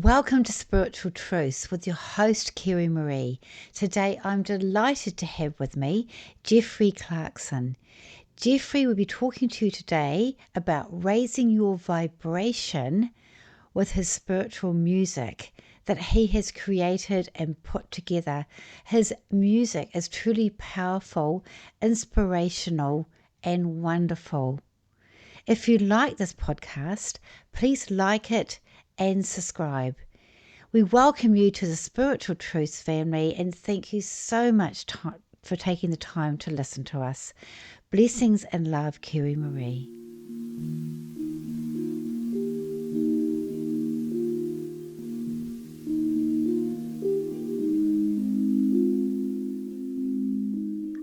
Welcome to Spiritual Truths with your host, Kerry-Marie. Today, I'm delighted to have with me Jeffree Clarkson. Jeffree will be talking to you today about raising your vibration with his spiritual music that he has created and put together. His music is truly powerful, inspirational, and wonderful. If you like this podcast, please like it and subscribe. We welcome you to the Spiritual Truths family and thank you so much for taking the time to listen to us. Blessings and love, Kerry-Marie.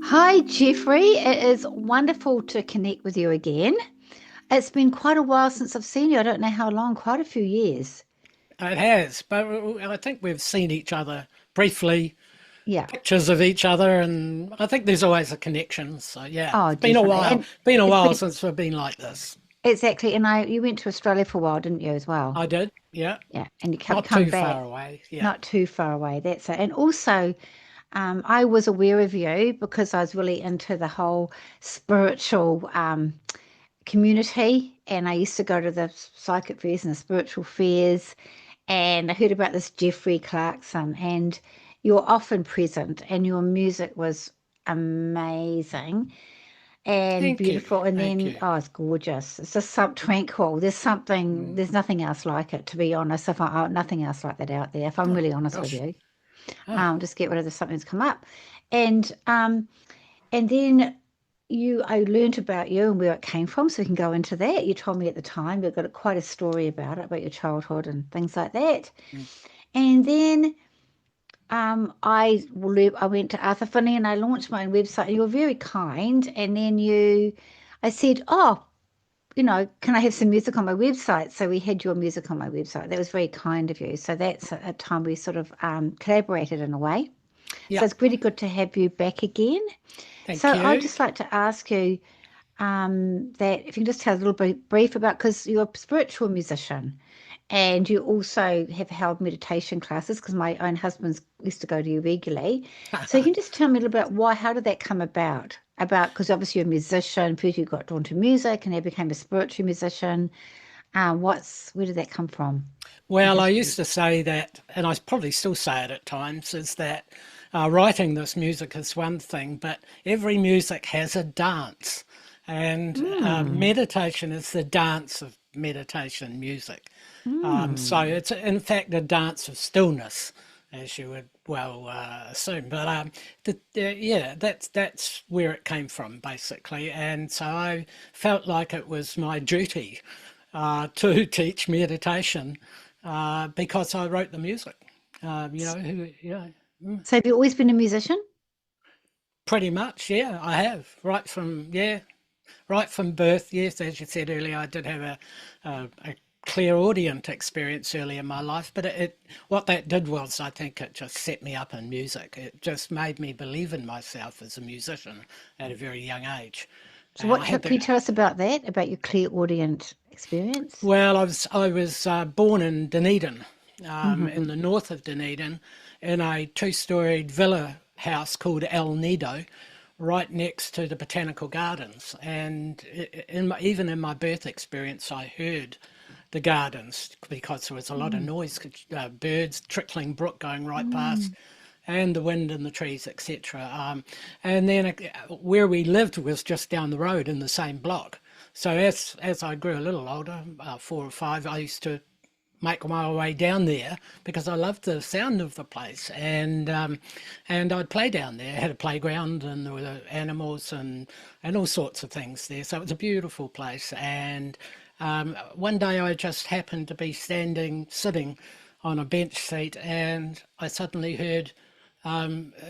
Hi, Jeffree. It is wonderful to connect with you again. It's been quite a while since I've seen you. I don't know how long, quite a few years. It has, but I think we've seen each other briefly, Yeah. pictures of each other, and I think there's always a connection. So yeah, Oh, it's been a definitely. while. And Been a it's while been since we've been like this. exactly. And you went to Australia for a while, didn't you, as well? I did, yeah, Yeah. And you not come too back far away. Yeah, not too far away. That's it. And also, I was aware of you because I was really into the whole spiritual community, and I used to go to the psychic fairs and the spiritual fairs, and I heard about this Jeffree Clarkson, and you're often present, and your music was amazing and thank you, beautiful. And thank then, you. oh, it's gorgeous. It's just so tranquil. Mm. There's nothing else like it, to be honest. Nothing else like that out there, if I'm Oh really honest with gosh, you. oh Just get rid of the something that's come up. And then I learned about you and where it came from, so we can go into that. You told me at the time you've got quite a story about it, about your childhood and things like that. mm. And then I went to Arthur Finney and I launched my own website. And you were very kind, and then I said, "Oh, can I have some music on my website?" So we had your music on my website. That was very kind of you. So that's a time we sort of collaborated in a way. So Yeah, it's really good to have you back again. thank So I'd you. just like to ask you that if you can just tell a little bit brief about, because you're a spiritual musician and you also have held meditation classes, because my own husband used to go to you regularly. So you can just tell me a little bit how did that come about? Because obviously you're a musician, first you got drawn to music and then became a spiritual musician. Where did that come from? The Well, I history. used to say that, and I probably still say it at times, is that writing this music is one thing, but every music has a dance. And Hmm. meditation is the dance of meditation music. So Hmm. it's in fact a dance of stillness, as you would well assume. But yeah, that's where it came from basically. And so I felt like it was my duty to teach meditation because I wrote the music. So have you always been a musician? Pretty much, yeah, I have right from birth. Yes, as you said earlier, I did have a clairaudient experience early in my life, but what that did was I think it just set me up in music. It just made me believe in myself as a musician at a very young age. So And I had can the you tell us about that, about your clairaudient experience? Well, I was born in Dunedin, in Mm-hmm. the north of Dunedin, in a two-storied villa house called El Nido, right next to the botanical gardens. And even in my birth experience, I heard the gardens because there was a lot of noise, birds, trickling brook going right Mm-hmm. past, and the wind in the trees, etc. And then where we lived was just down the road in the same block. So as I grew a little older, 4 or 5, I used to make my way down there because I loved the sound of the place, and I'd play down there. I had a playground, and there were animals and all sorts of things there. So it was a beautiful place. And one day I just happened to be sitting on a bench seat, and I suddenly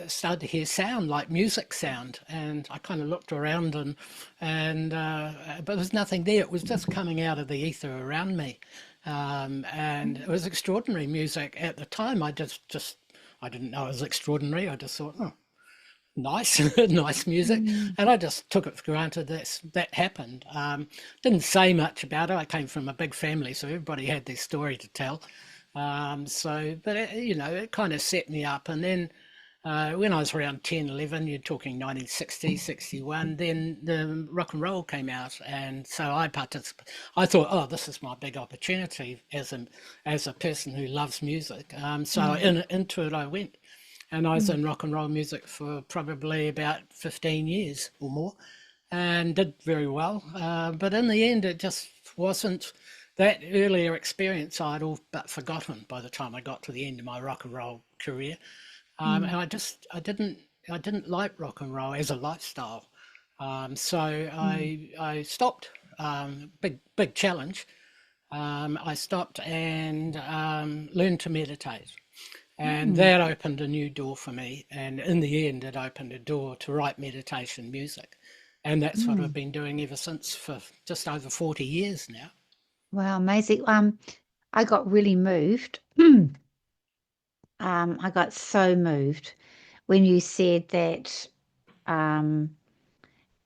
started to hear sound like music sound, and I kind of looked around and but there was nothing there. It was just coming out of the ether around me, and it was extraordinary music at the time. I didn't know it was extraordinary. I just thought, oh, nice, nice music, and I just took it for granted that happened. Didn't say much about it. I came from a big family, so everybody had their story to tell. But it kind of set me up. And then when I was around 10, 11, you're talking 1960, 61, then the rock and roll came out. And so I participated. I thought, oh, this is my big opportunity as a person who loves music. So Mm, into it I went. And I was mm, in rock and roll music for probably about 15 years or more and did very well. But in the end, it just wasn't that earlier experience I'd all but forgotten by the time I got to the end of my rock and roll career. mm, And I didn't like rock and roll as a lifestyle. So mm, I stopped. Big challenge. I stopped and learned to meditate. And mm, that opened a new door for me. And in the end, it opened a door to write meditation music. And that's what I've mm. been doing ever since for just over 40 years now. Wow, amazing. I got really moved. I got so moved when you said that um,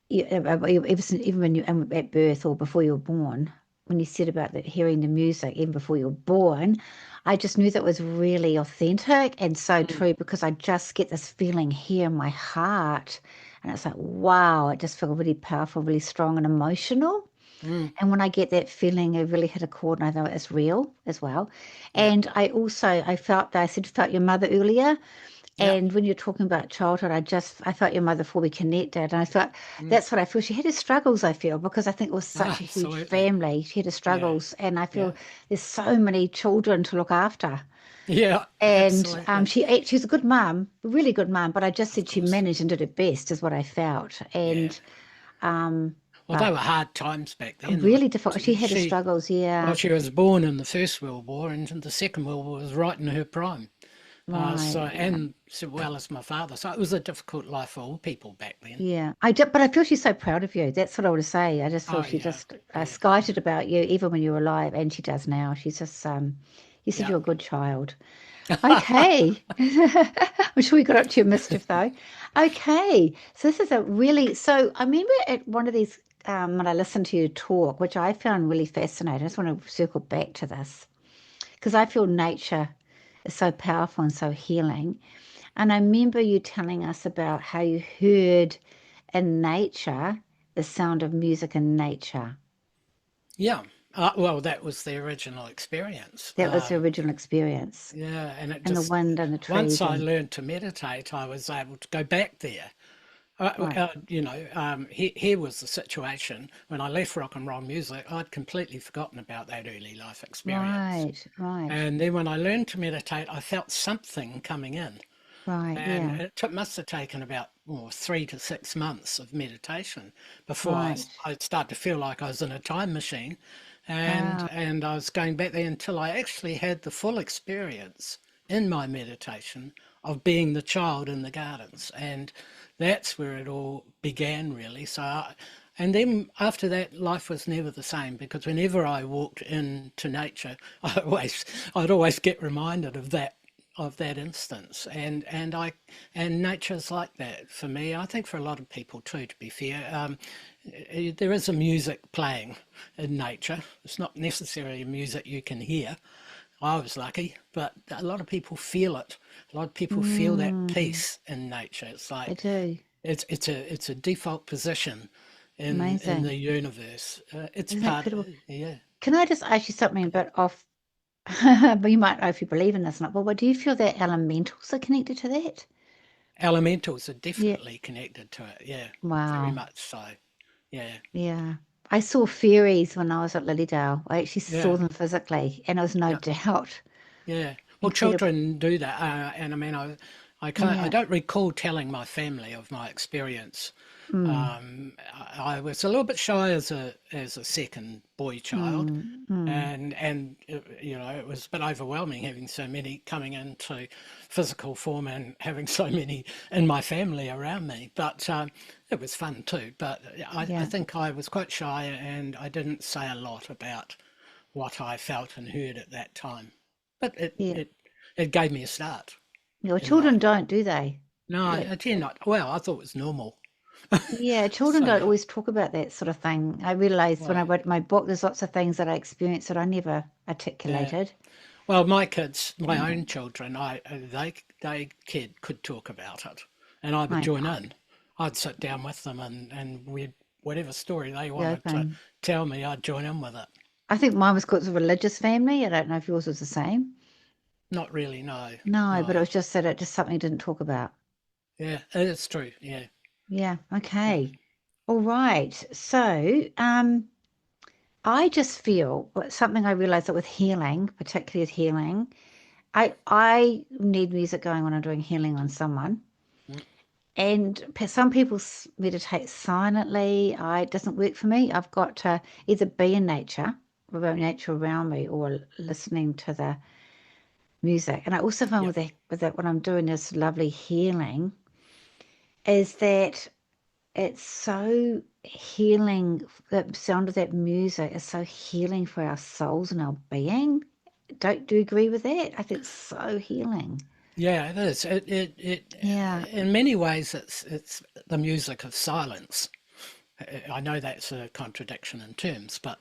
even when you at birth or before you were born, when you said about hearing the music even before you were born, I just knew that was really authentic and so Mm, true because I just get this feeling here in my heart, and it's like wow, it just feels really powerful, really strong and emotional. mm, And when I get that feeling, it really hit a chord, and I know it's real as well. yeah, And I felt that I said felt your mother earlier, yeah, and when you're talking about childhood, I felt your mother before we connected, and I felt mm, that's what I feel. She had her struggles, I feel, because I think it was such a huge absolutely. family. She had her Yeah, struggles, and I yeah, feel there's so many children to look after. yeah, And absolutely. she's a good mum, a really good mum. But I just Of said she course. managed and did her best, is what I felt. Yeah. And Well, they but were hard times back then. really difficult. She had her She, struggles, well, yeah. she was born in the First World War, and the Second World War was right in her prime. Right, yeah. And so well as my father. So it was a difficult life for all people back then. Yeah, I do, but I feel she's so proud of you. That's what I want to say. I just feel Oh, she yeah, just yeah, skited about you even when you were alive, and she does now. She's just, you said yeah. you're a good child. Okay. I'm sure you got up to your mischief though. Okay. So this is a really, so I remember at one of these, when I listened to you talk, which I found really fascinating. I just want to circle back to this because I feel nature is so powerful and so healing. And I remember you telling us about how you heard in nature the sound of music in nature. Yeah. Well, that was the original experience. That was the original experience, Yeah, and it and the just wind and the once trees I and learned to meditate, I was able to go back there. right, Here was the situation when I left rock and roll music. I'd completely forgotten about that early life experience, right, right, and then when I learned to meditate, I felt something coming in. right, And yeah, must have taken about 3 to 6 months of meditation before right. I started to feel like I was in a time machine, and Wow. and I was going back there until I actually had the full experience in my meditation of being the child in the gardens, and that's where it all began really. And then after that, life was never the same because whenever I walked into nature, I'd always get reminded of that instance, and nature's like that for me. I think for a lot of people too, to be fair. There is a music playing in nature. It's not necessarily music you can hear. I was lucky, but a lot of people feel it. A lot of people feel that Mm, peace in nature. It's I like do. it's a default position in Amazing. the universe. It's Isn't that part, incredible? yeah. Can I just ask you something a bit off? But you might know if you believe in this or not. But what do you feel that elementals are connected to that? Elementals are Yeah. definitely connected to it. Yeah, very Wow. much so. Yeah, Yeah. I saw fairies when I was at Lilydale. I actually saw yeah, them physically, and there was no yeah. doubt. Yeah, well, Incredible. children do that, and I mean, I can't, I Yeah. don't recall telling my family of my experience. Mm, I was a little bit shy as a second boy child, mm, mm. and it was a bit overwhelming having so many coming into physical form and having so many in my family around me. But it was fun too. But I Yeah. think I was quite shy, and I didn't say a lot about what I felt and heard at that time. But it Yeah. it it gave me a start Your in children life. don't, do they? No, Like, I tend not. Well, I thought it was normal. yeah, children So don't yeah, always talk about that sort of thing. I realized when I well, wrote my book, there's lots of things that I experienced that I never yeah. articulated. Well, my kids, my own children, could talk about it, and I would I join in. I'd sit down with them, and we'd whatever story they be wanted to open. tell me, I'd join in with it. I think mine was because of a religious family. I don't know if yours was the same. Not really, no, No, but it no. was just that it just something I didn't talk about. Yeah, it's true. Yeah, Yeah, yeah, okay. All right. So, I just feel something I realized that with healing, particularly with healing, I need music going when I'm doing healing on someone. mm, And some people meditate silently. It doesn't work for me. I've got to either be in nature, about nature around me, or listening to the music. And I also find yeah, with that when I'm doing this lovely healing, is that it's so healing. The sound of that music is so healing for our souls and our being. Do you agree with that? I think it's so healing. yeah. It is. Yeah. In many ways, it's the music of silence. I know that's a contradiction in terms, but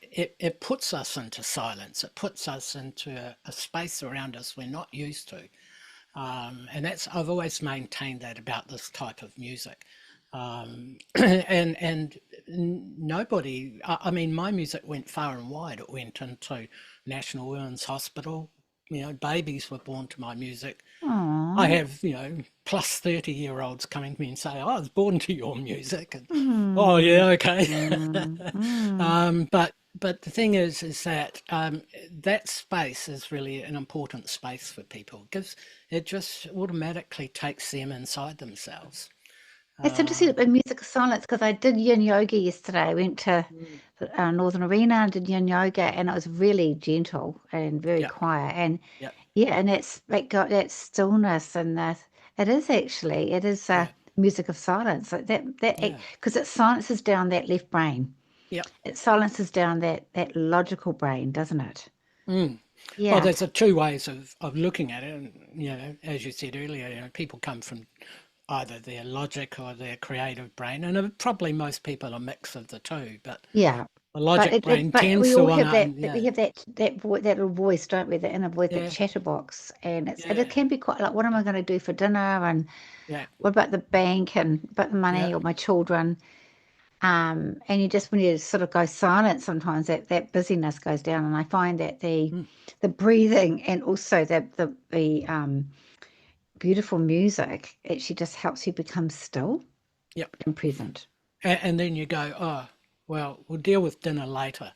it puts us into silence. It puts us into a space around us we're not used to. And that's I've always maintained that about this type of music. And nobody, I mean, my music went far and wide. It went into National Women's Hospital. You know, babies were born to my music. I Aw. have, plus 30-year-olds coming to me and say, "Oh, I was born to your music." And, oh, Mm, yeah, okay. mm. But the thing is that that space is really an important space for people because it just automatically takes them inside themselves. It's interesting Uh, about music of silence because I did yin yoga yesterday. I went to mm, Northern Arena and did yin yoga, and it was really gentle and very yep, quiet. And yep, yeah, and it's like got that stillness and that it is yeah, music of silence like that yeah, because it silences down that left brain. yep. It silences down that logical brain, doesn't it? Mm. Well, Yeah, there's two ways of looking at it, and as you said earlier, people come from either their logic or their creative brain, and probably most people a mix of the two. But yeah. the But logic brain but tends we to all want have to, we have that little voice, don't we? The inner voice, that yeah, chatterbox, and it yeah, can be quite like, what am I going to do for dinner? And yeah, what about the bank? And about the yeah, money or my children? And you just when you sort of go silent, sometimes that busyness goes down. And I find that mm, the breathing and also the beautiful music actually just helps you become still yep. and present. And then you go, oh, well, we'll deal with dinner later.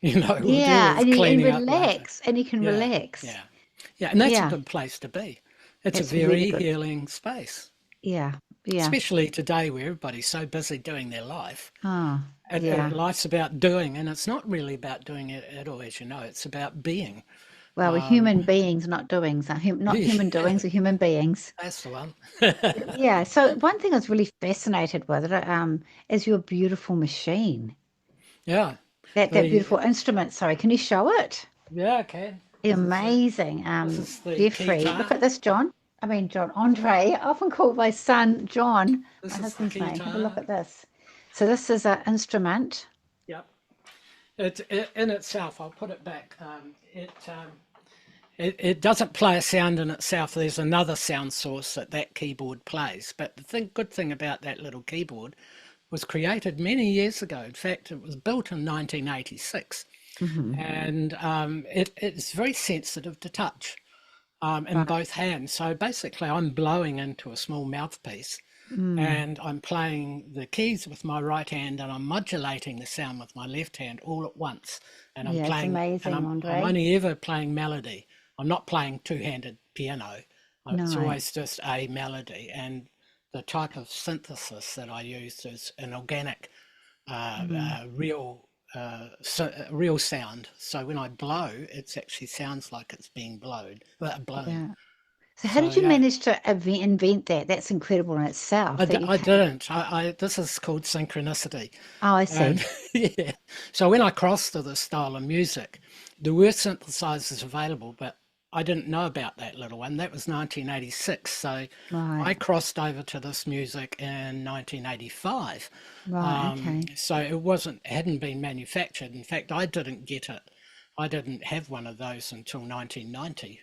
We'll deal Yeah, with and cleaning up later. relax, and you can Yeah, relax. yeah, yeah. And that's a Yeah, good place to be. It's a it's really very good. healing space, Yeah, yeah. especially today where everybody's so busy doing their life. Oh, And yeah. life's about doing, and it's not really about doing it at all, as you know. It's about being. Well, we're Um, human beings, not doings. Not human yeah, doings, we're human beings. that's the one. Yeah. So one thing I was really fascinated with is your beautiful machine. Yeah, That the beautiful instrument. Sorry, can you show it? yeah, I can. Amazing. This is the Jeffrey, look guitar. at this, John. I mean, John, Andre. I often call my son John, my This is the husband's name. Have a look guitar. at this. So this is an instrument. Yep. In itself. I'll put it back. It doesn't play a sound in itself. There's another sound source that keyboard plays. But the good thing about that little keyboard was created many years ago. In fact, it was built in 1986, Hmm. and it's very sensitive to touch in Right. both hands. So basically, I'm blowing into a small mouthpiece, Mm. and I'm playing the keys with my right hand, and I'm modulating the sound with my left hand all at once. And Yeah, it's amazing, I'm Andre. only ever playing melody. I'm not playing two-handed piano. It's No. always just a melody. And the type of synthesis that I use is an organic, Mm. real sound. So when I blow, it actually sounds like it's being blown. Yeah. So how So did you yeah, manage to invent that? That's incredible in itself that you I can. didn't. This is called synchronicity. Oh, I see. And yeah, so when I crossed to this style of music, there were synthesizers available, but I didn't know about that little one. That was 1986. So Right. I crossed over to this music in 1985. Right. Okay. So hadn't been manufactured. In fact, I didn't get it. I didn't have one of those until 1990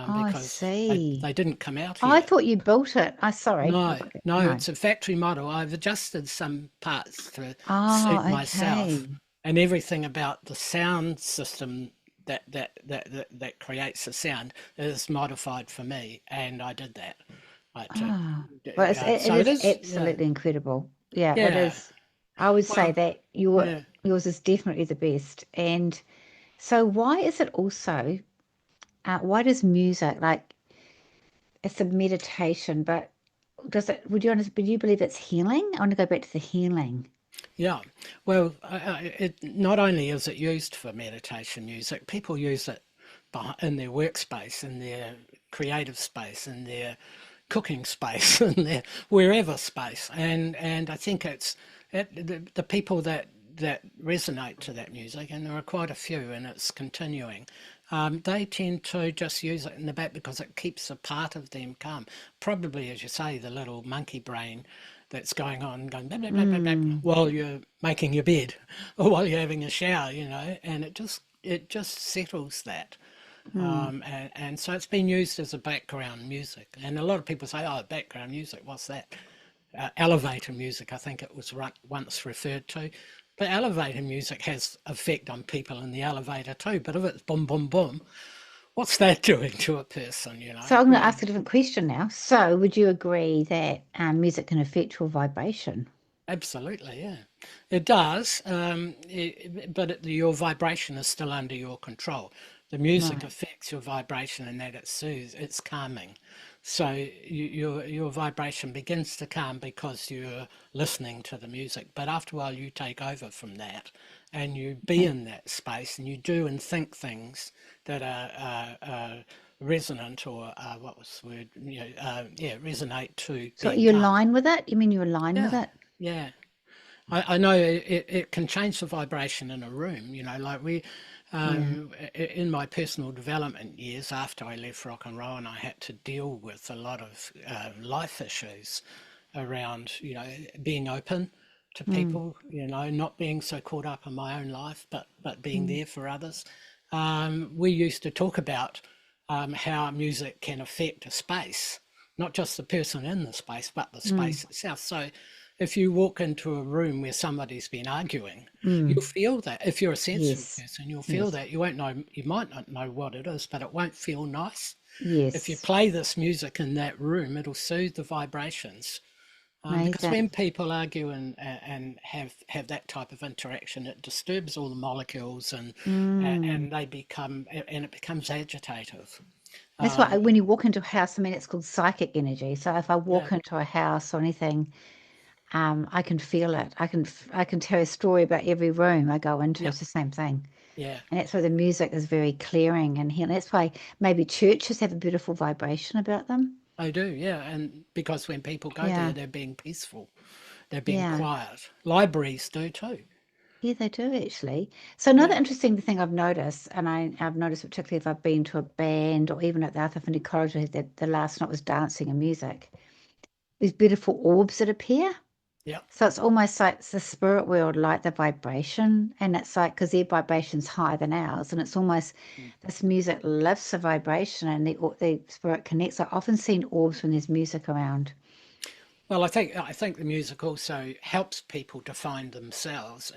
Oh, I because see. they didn't come out Oh, I here. thought you built it. I sorry. I No, got that. no, No. it's a factory model. I've adjusted some parts to suit Oh, myself, okay. and everything about the sound system that creates the sound is modified for me, and I did that. Ah, well, it So it is is, yeah, absolutely incredible. Yeah, it yeah. is. I would say Well, that yeah. yours is definitely the best. And so, why is it also? Why does music like it's a meditation, but does it? Would you believe it's healing? I want to go back to the healing. Yeah, well, it not only is it used for meditation music, people use it in their workspace, in their creative space, in their cooking space, in their wherever space, and I think the people that resonate to that music, and there are quite a few, and it's continuing. They tend to just use it in the back because it keeps a part of them calm. Probably, as you say, the little monkey brain that's going on, going blah, blah, blah, blah, blah, Mm, while you're making your bed or while you're having a shower, and it just settles that. mm. And so it's been used as a background music. And a lot of people say, oh, background music, what's that? Elevator music, I think it was once referred to. But elevator music has effect on people in the elevator too. But if it's boom, boom, boom, what's that doing to a person, So I'm going to ask a different question now. So would you agree that music can affect your vibration? Absolutely, yeah. It does, your vibration is still under your control. The music Right. affects your vibration in that it soothes, it's calming. So your vibration begins to calm because you're listening to the music. But after a while, you take over from that, and you be Okay. in that space, and you do and think things that are resonant, or what was the word? Yeah, resonate to So being you calm. align with it? You mean you align with Yeah, it? yeah. I know it can change the vibration in a room, like Yeah. in my personal development years after I left rock and roll and I had to deal with a lot of life issues around, being open to Mm, people, not being so caught up in my own life, but being mm, there for others. We used to talk about how music can affect a space, not just the person in the space, but the mm. space itself. So if you walk into a room where somebody's been arguing, Mm. you'll feel that. If you're a sensitive Yes. person, you'll feel Yes. that. You won't know, you might not know what it is, but it won't feel nice. If you Yes. play this music in that room, it'll soothe the vibrations. Because Amazing. when people argue and have that type of interaction, it disturbs all the molecules Mm. and they become and it becomes agitative. That's why Um, when you walk into a house, I mean, it's called psychic energy. So if I yeah, walk into a house or anything, I can feel it. I can tell a story about every room I go into. yeah, It's the same thing. yeah. And that's why the music is very clearing and healing. That's why maybe churches have a beautiful vibration about them. I do, yeah. And because when people go there, Yeah. they're being peaceful, they're being Yeah. quiet. Libraries do too. Yeah, they do actually. So another Yeah, interesting thing I've noticed, and I've noticed particularly if I've been to a band or even at the Arthur Corridor, that the last night was dancing and music, these beautiful orbs that appear. yeah. So it's almost like it's the spirit world, like the vibration, and it's like because their vibration's higher than ours, and it's almost Mm. this music lifts the vibration, and the spirit connects. I've often seen orbs when there's music around. Well, I think the music also helps people to find themselves,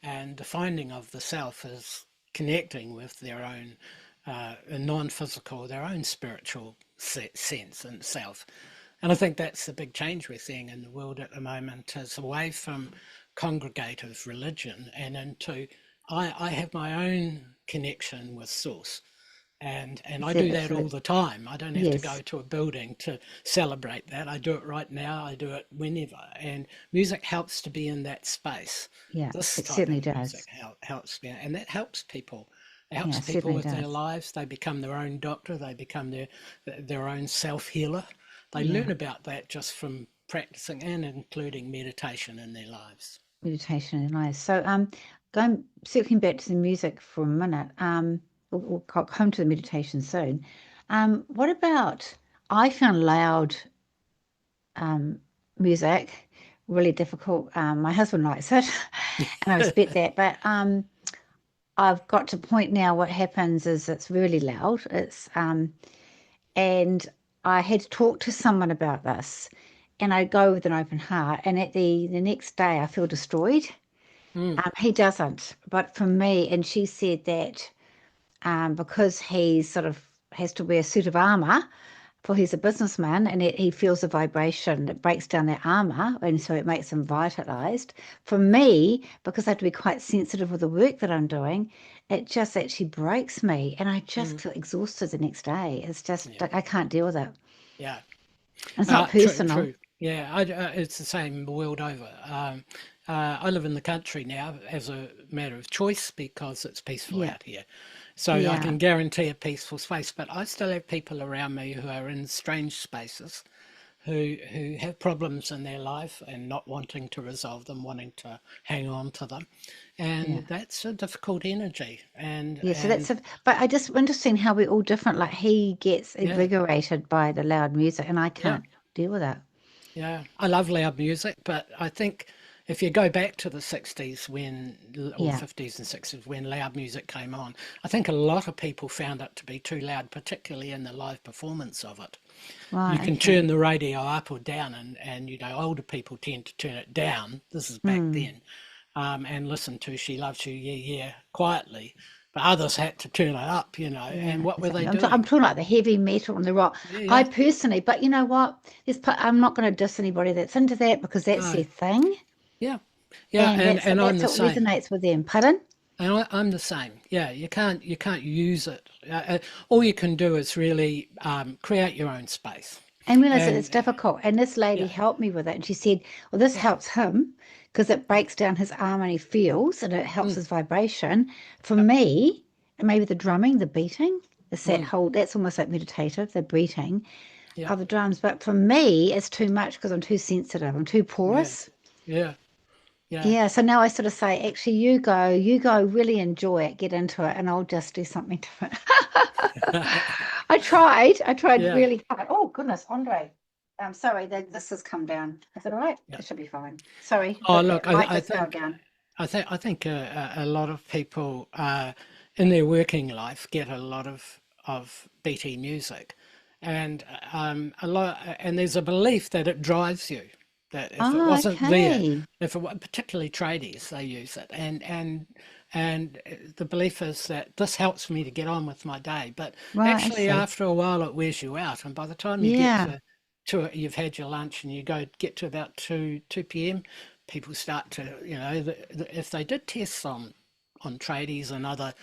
and the finding of the self is connecting with their own non-physical, their own spiritual sense and self. And I think that's the big change we're seeing in the world at the moment is away from congregative religion and into I have my own connection with source. And It's I do the that all absolute the time. I don't have to go yes, to a building to celebrate that. I do it right now. I do it whenever. And music helps to be in that space. yeah, This it type certainly of music does. helps me, and that helps people. It Yeah, helps it people certainly with their does. lives. They become their own doctor. They become their own self healer. They Yeah, learn about that just from practicing and including meditation in their lives. meditation is nice. So, going circling back to the music for a minute. We'll come to the meditation soon. What about? I found loud um, music really difficult. My husband likes it, and I respect that. But I've got to point now what happens is it's really loud. And I had to talk to someone about this, and I go with an open heart, and at the next day I feel destroyed. Mm, He doesn't, but for me, and she said that because he sort of has to wear a suit of armor, for he's a businessman, and he feels a vibration that breaks down that armor, and so it makes him vitalized. For me, because I have to be quite sensitive with the work that I'm doing, it just actually breaks me, and I just mm, feel exhausted the next day. It's just yeah, like I can't deal with it. yeah. It's not True, personal. true. Yeah, it's the same the world over. I live in the country now as a matter of choice because it's peaceful Yeah, out here. So I yeah, can guarantee a peaceful space, but I still have people around me who are in strange spaces who have problems in their life and not wanting to resolve them, wanting to hang on to them. yeah. And that's a difficult energy. Yeah, so And but I just interesting how we're all different. Like he gets yeah, invigorated by the loud music, and I yeah. can't deal with it. Yeah, I love loud music, but I think if you go back to the 60s or Yeah, 50s and 60s when loud music came on, I think a lot of people found it to be too loud, particularly in the live performance of it. You right, can okay. turn the radio up or down, and older people tend to turn it down. This is back Hmm. then, and listen to She Loves You, Yeah, Yeah, quietly. But others had to turn it up, and Yeah, what were they exactly. I'm doing? talking like the heavy metal and the rock. Yeah, I yeah. personally, but you know what? I'm not going to diss anybody that's into that because that's No, their thing, yeah, yeah, and and, and I'm that's the what same. resonates with them. Pardon? And I'm the same. Yeah, you can't use it. All you can do is really create your own space. And realize that it's And difficult. And this lady yeah, helped me with it. And she said, well, this yeah, helps him because it yeah, breaks down his arm and he feels and it helps mm, his vibration. For yeah, me, and maybe the drumming, the beating, it's that mm, whole, that's almost like meditative, the beating yeah, of the drums. But for me, it's too much because I'm too sensitive. I'm too yeah, porous. yeah, yeah. Yeah, so now I sort of say, actually, you go, really enjoy it, get into it, and I'll just do something different. I tried Yeah, really hard. Oh goodness, Andre. I'm sorry that this has come down. Is it all right? yeah. It should be fine. Sorry, Oh, the look, mic I just fell think down. a lot of people in their working life get a lot of beaty music, and and there's a belief that it drives you. That if it Oh, wasn't there, okay. if it particularly tradies, they use it, and the belief is that this helps me to get on with my day. But Right, I actually, see. after a while, it wears you out, and by the time you get Yeah, you've had your lunch and you get to about 2 p.m., people start to, if they did tests on tradies and other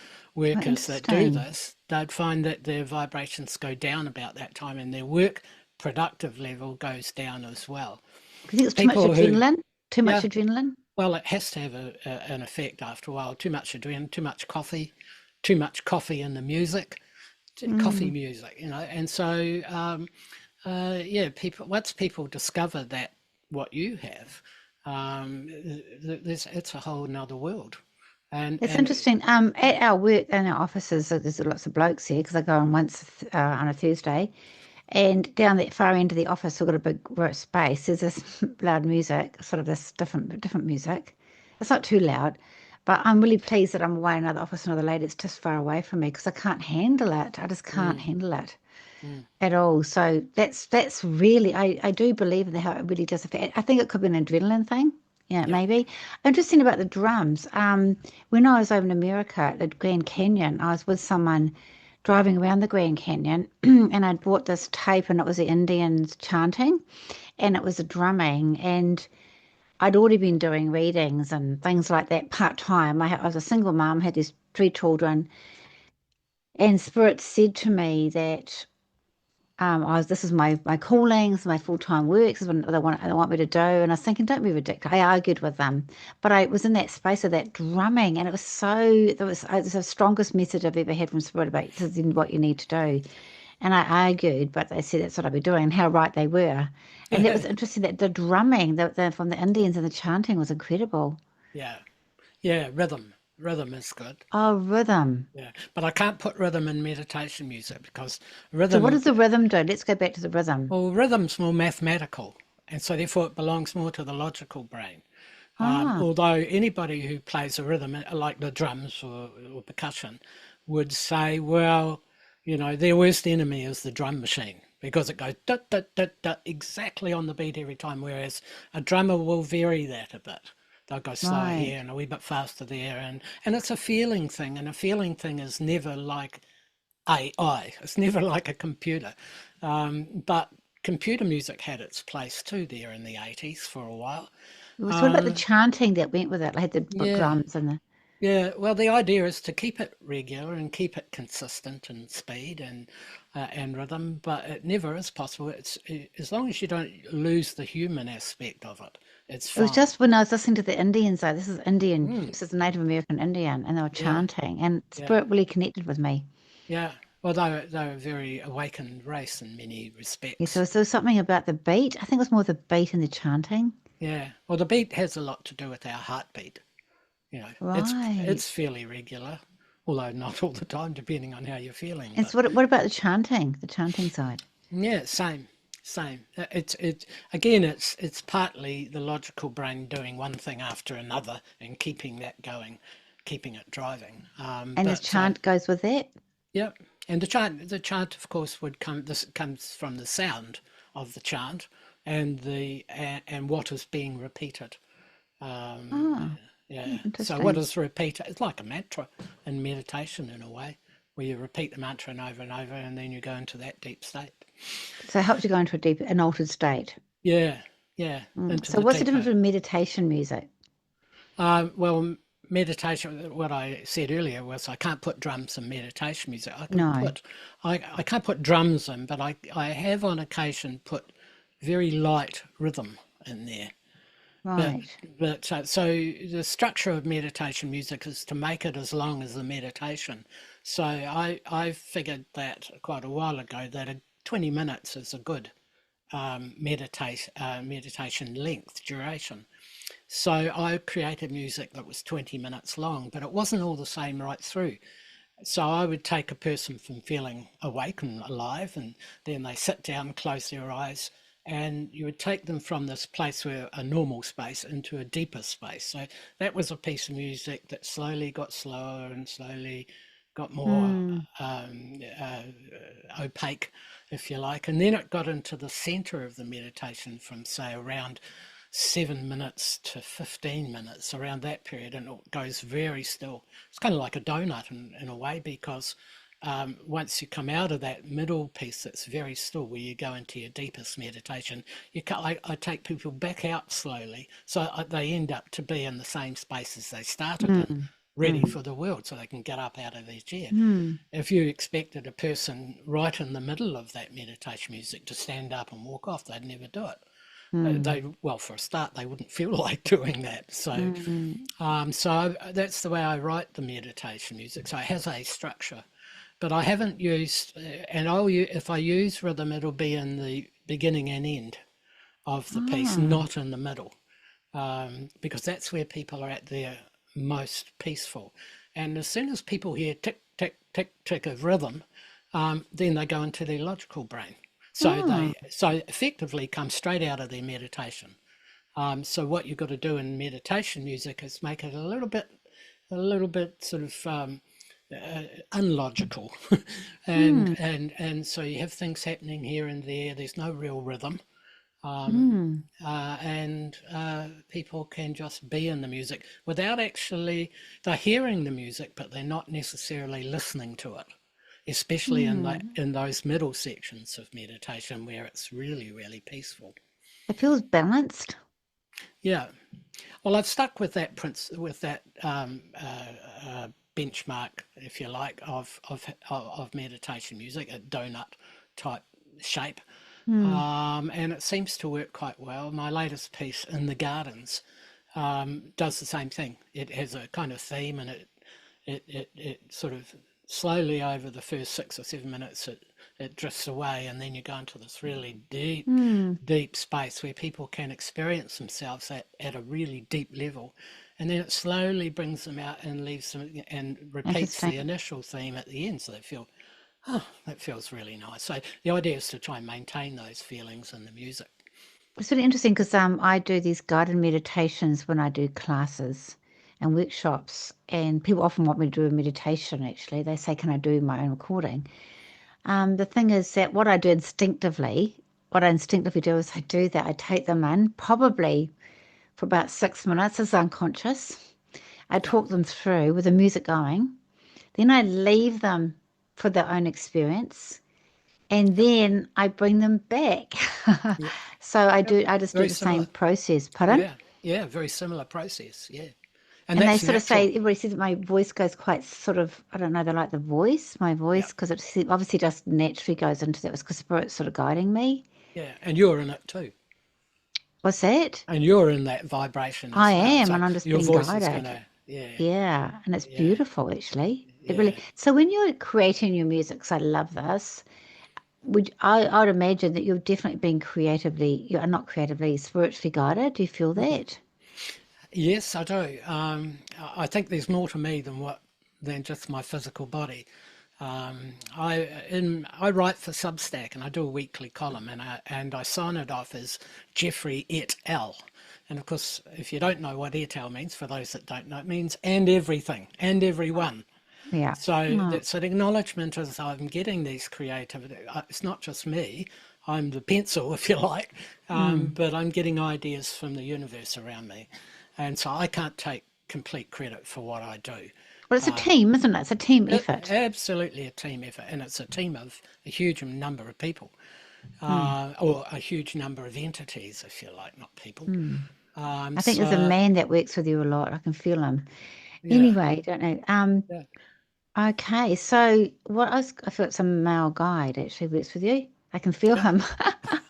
oh, workers that do interesting. this, they'd find that their vibrations go down about that time and their work productive level goes down as well. Do you think it's too much People who, adrenaline? Too much yeah, adrenaline? well, it has to have an effect after a while. Too much adrenaline, too much coffee in the music, coffee Mm. music, and so yeah, people once people discover that what you have, it's a whole nother world, and It's interesting. At our work in our offices, there's lots of blokes here because I go on once on a Thursday. And down the far end of the office, we've got a big space. There's this loud music, sort of this different music. It's not too loud, but I'm really pleased that I'm away in another office, another lady. It's just far away from me because I can't handle it. I just can't mm, handle it mm, at all. So that's really I do believe in how it really does affect. I think it could be an adrenaline thing. Yeah, yep, maybe. Interesting about the drums. When I was over in America at the Grand Canyon, I was with someone driving around the Grand Canyon, and I'd bought this tape, and it was the Indians chanting, and it was a drumming, and I'd already been doing readings and things like that part time. I was a single mom, had these 3 children, and Spirit said to me that this is my calling, this is my full-time work, this is what they want me to do. And I was thinking, don't be ridiculous. I argued with them, but I was in that space of that drumming, and it was the strongest message I've ever had from Spirit about this is what you need to do. And I argued, but they said that's what I'd be doing, and how right they were. And that was interesting that the drumming from the Indians and the chanting was incredible. yeah, yeah, rhythm is good. Oh, rhythm. Yeah, but I can't put rhythm in meditation music because So what rhythm, does the rhythm do? Let's go back to the rhythm. well, rhythm's more mathematical, and so therefore it belongs more to the logical brain. Ah, Although anybody who plays a rhythm, like the drums or percussion, would say, well, their worst enemy is the drum machine because it goes dut, dut, dut, dut, exactly on the beat every time, whereas a drummer will vary that a bit. They'll go slower right. here and a wee bit faster there, and it's a feeling thing, and a feeling thing is never like AI. It's never like a computer. But computer music had its place too there in the 80s for a while. So what about the Uh, chanting that went with it? Like the yeah, drums and the. yeah. Well, the idea is to keep it regular and keep it consistent in speed and rhythm, but it never is possible. As long as you don't lose the human aspect of it, it's It was fine. just when I was listening to the Indians, though. This is Indian. Mm, This is a Native American Indian, and they were yeah, chanting, and yeah, spirit really connected with me. yeah. Well, they're a very awakened race in many Yeah, respects. so there was something about the beat. I think it was more the beat and the chanting. Yeah. Well, the beat has a lot to do with our heartbeat. Right. It's fairly regular, although not all the time, depending on how you're feeling. And But so what about the chanting side? yeah, same. It's again, it's partly the logical brain doing one thing after another and keeping that going, keeping it driving. And this chant goes with that? Yeah, and the chant, of course, would come. This comes from the sound of the chant and what is being repeated. Um, Ah, yeah. So what interesting. is repeat? It's like a mantra in meditation in a way, where you repeat the mantra and over, and then you go into that deep state. So it helps you go into an altered state. Yeah, yeah, into So the what's the difference deeper. between meditation music? Well, meditation. What I said earlier was I can't put drums in meditation music. No. I can't put drums in, but I have on occasion put very light rhythm in there. But Right. so the structure of meditation music is to make it as long as the meditation. So I figured that quite a while ago that 20 minutes is a good meditation length duration. So I created music that was 20 minutes long, but it wasn't all the same right through. So I would take a person from feeling awake and alive, and then they sit down, close their eyes, and you would take them from this place where a normal space into a deeper space. So that was a piece of music that slowly got slower and slowly got more Hmm. opaque, if you like. And then it got into the center of the meditation from, say, around 7 minutes to 15 minutes, around that period, and it goes very still. It's kind of like a donut in a way, because once you come out of that middle piece that's very still, where you go into your deepest meditation, I take people back out slowly, so they end up to be in the same space as they started in, Hmm. ready Hmm. for the world, so they can get up out of their chair. Hmm. If you expected a person right in the middle of that meditation music to stand up and walk off, they'd never do it. Hmm. Well, for a start, they wouldn't feel like doing that. Hmm. So that's the way I write the meditation music. So it has a structure, but I haven't used, and if I use rhythm, it'll be in the beginning and end of the piece, Ah. not in the middle, because that's where people are at their most peaceful. And as soon as people hear tick, tick, tick, tick of rhythm, then they go into their logical brain. So Ah. they effectively come straight out of their meditation. So what you've got to do in meditation music is make it a little bit sort of unlogical, Hmm. and so you have things happening here and there. There's no real rhythm, Hmm. and people can just be in the music without actually. They're hearing the music, but they're not necessarily listening to it. Especially Hmm. in those middle sections of meditation where it's really, really peaceful. It feels balanced. Yeah. Well, I've stuck with that benchmark, if you like, of meditation music, a donut type shape, Hmm. and it seems to work quite well. My latest piece, In the Gardens, does the same thing. It has a kind of theme, and it sort of slowly over the first 6 or 7 minutes it drifts away, and then you go into this really Hmm. deep space where people can experience themselves at a really deep level, and then it slowly brings them out and leaves them and repeats Interesting. the initial theme at the end, so they feel, oh, that feels really nice. So the idea is to try and maintain those feelings in the music. It's really interesting because I do these guided meditations when I do classes and workshops, and people often want me to do a meditation. Actually, they say, "Can I do my own recording?" The thing is that what I instinctively do is I do that. I take them in probably for about 6 minutes as unconscious. I Yeah, talk them through with the music going. Then I leave them for their own experience, and yep, then I bring them back. yeah, So yep. I just do Very the same similar. process. Pardon? Yeah, yeah, very similar process. Yeah, and And they that's sort of say, natural. everybody says that my voice goes quite sort of, I don't know, they like the voice, my Yeah, voice, because it obviously just naturally goes into that, because Spirit's sort of guiding me. yeah, and you're in it too. What's that? And you're in that vibration I as well. am, So and I'm just your being voice is guided. gonna, yeah, Yeah, and it's yeah, beautiful, actually. It really. yeah. So when you're creating your music, 'cause I love this, I would imagine that you've definitely been creatively, you are not creatively, spiritually guided. Do you feel that? Yes, I do. I think there's more to me than just my physical body. I write for Substack and I do a weekly column and I sign it off as Jeffrey et al. And of course, if you don't know what et al means, for those that don't know, it means and everything and everyone. Yeah. So Oh, that's an acknowledgement as I'm getting these creativity. It's not just me. I'm the pencil, if you like, mm. but I'm getting ideas from the universe around me, and so I can't take complete credit for what I do. Well, it's a team, isn't it? It's a team effort. Absolutely a team effort, and it's a team of a huge number of people, Mm. or a huge number of entities, if you like, not people. Mm. I think there's a So man that works with you a lot. I can feel him. yeah, Anyway, don't know. yeah, Okay, so I feel it's a male guide actually works with you. I can feel yeah. him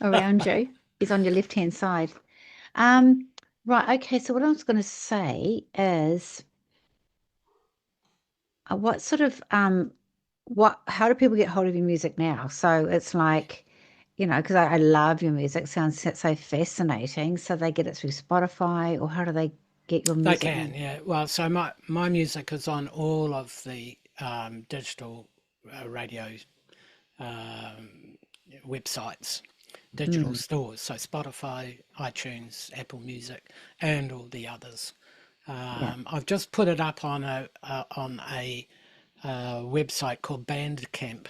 around you. He's on your left-hand side. Um, right, okay, so what I was going to say is what sort of how do people get hold of your music now? So it's like, because I love your music, sounds so fascinating. So they get it through Spotify, or how do they get your They music now? can, yeah. Well, so my music is on all of the digital radio um, websites, digital Mm, stores. So Spotify, iTunes, Apple Music, and all the others. yeah. I've just put it up on a website called Bandcamp,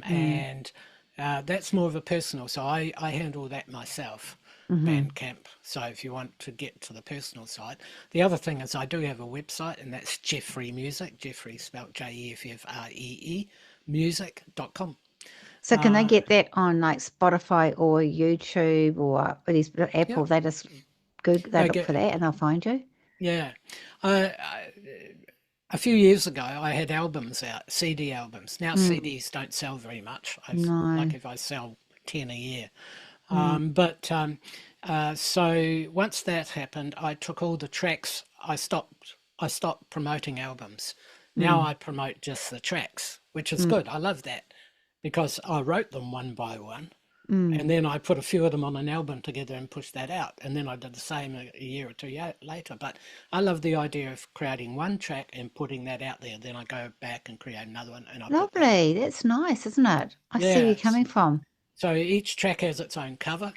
Mm, and that's more of a personal. So I handle that myself. mm-hmm. Bandcamp. So if you want to get to the personal side, the other thing is I do have a website, and that's Jeffree Music. Jeffree spelled Jeffree music.com. So can they get that on like Spotify or YouTube or these Yeah, Apple? They just Google, they they look for get that and they'll find you. yeah. A few years ago, I had albums out, CD albums. Now Mm, CDs don't sell very much. no. Like if I sell 10 a year. Mm, So once that happened, I took all the tracks. I stopped promoting albums. Now mm, I promote just the tracks, which is mm, good. I love that because I wrote them one by one, mm. and then I put a few of them on an album together and pushed that out. And then I did the same a year or two later. But I love the idea of creating one track and putting that out there. Then I go back and create another one, and I put that out. Lovely. That's nice, isn't it? I see where you're Yeah. coming from. So each track has its own cover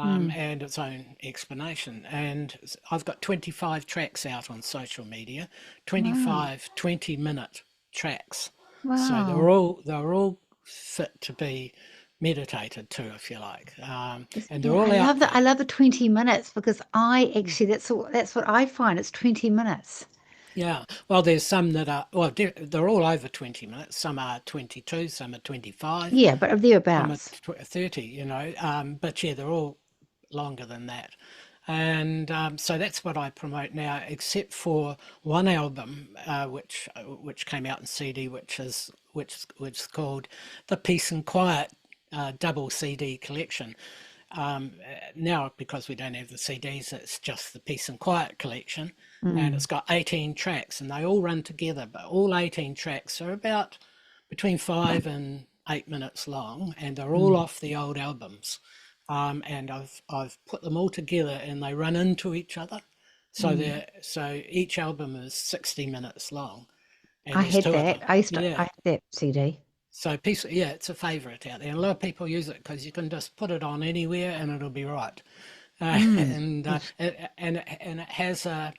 Mm, and its own explanation. And I've got 25 tracks out on social media, wow. 25 20-minute tracks. So Wow. they're all fit to be meditated to, if you like. And they're Yeah, all out I there. love the 20 minutes because I actually that's what I find. It's 20 minutes. Yeah. Well, there's some that are, well, they're all over 20 minutes. Some are 22, some are 25, Yeah, but some are thereabouts. 30, but yeah, they're all longer than that. And so that's what I promote now, except for one album which came out in CD, which is called the Peace and Quiet double CD collection. Now, because we don't have the CDs, it's just the Peace and Quiet collection, and Mm, it's got 18 tracks, and they all run together. But all 18 tracks are about between 5 and 8 minutes long, and they're all mm, off the old albums. And I've put them all together, and they run into each other. mm. So each album is 60 minutes long, and I there's had two of that. them. I Yeah, had that CD. So peace, yeah, it's a favorite out there. And a lot of people use it because you can just put it on anywhere and it'll be right. Mm, And yes, it has a,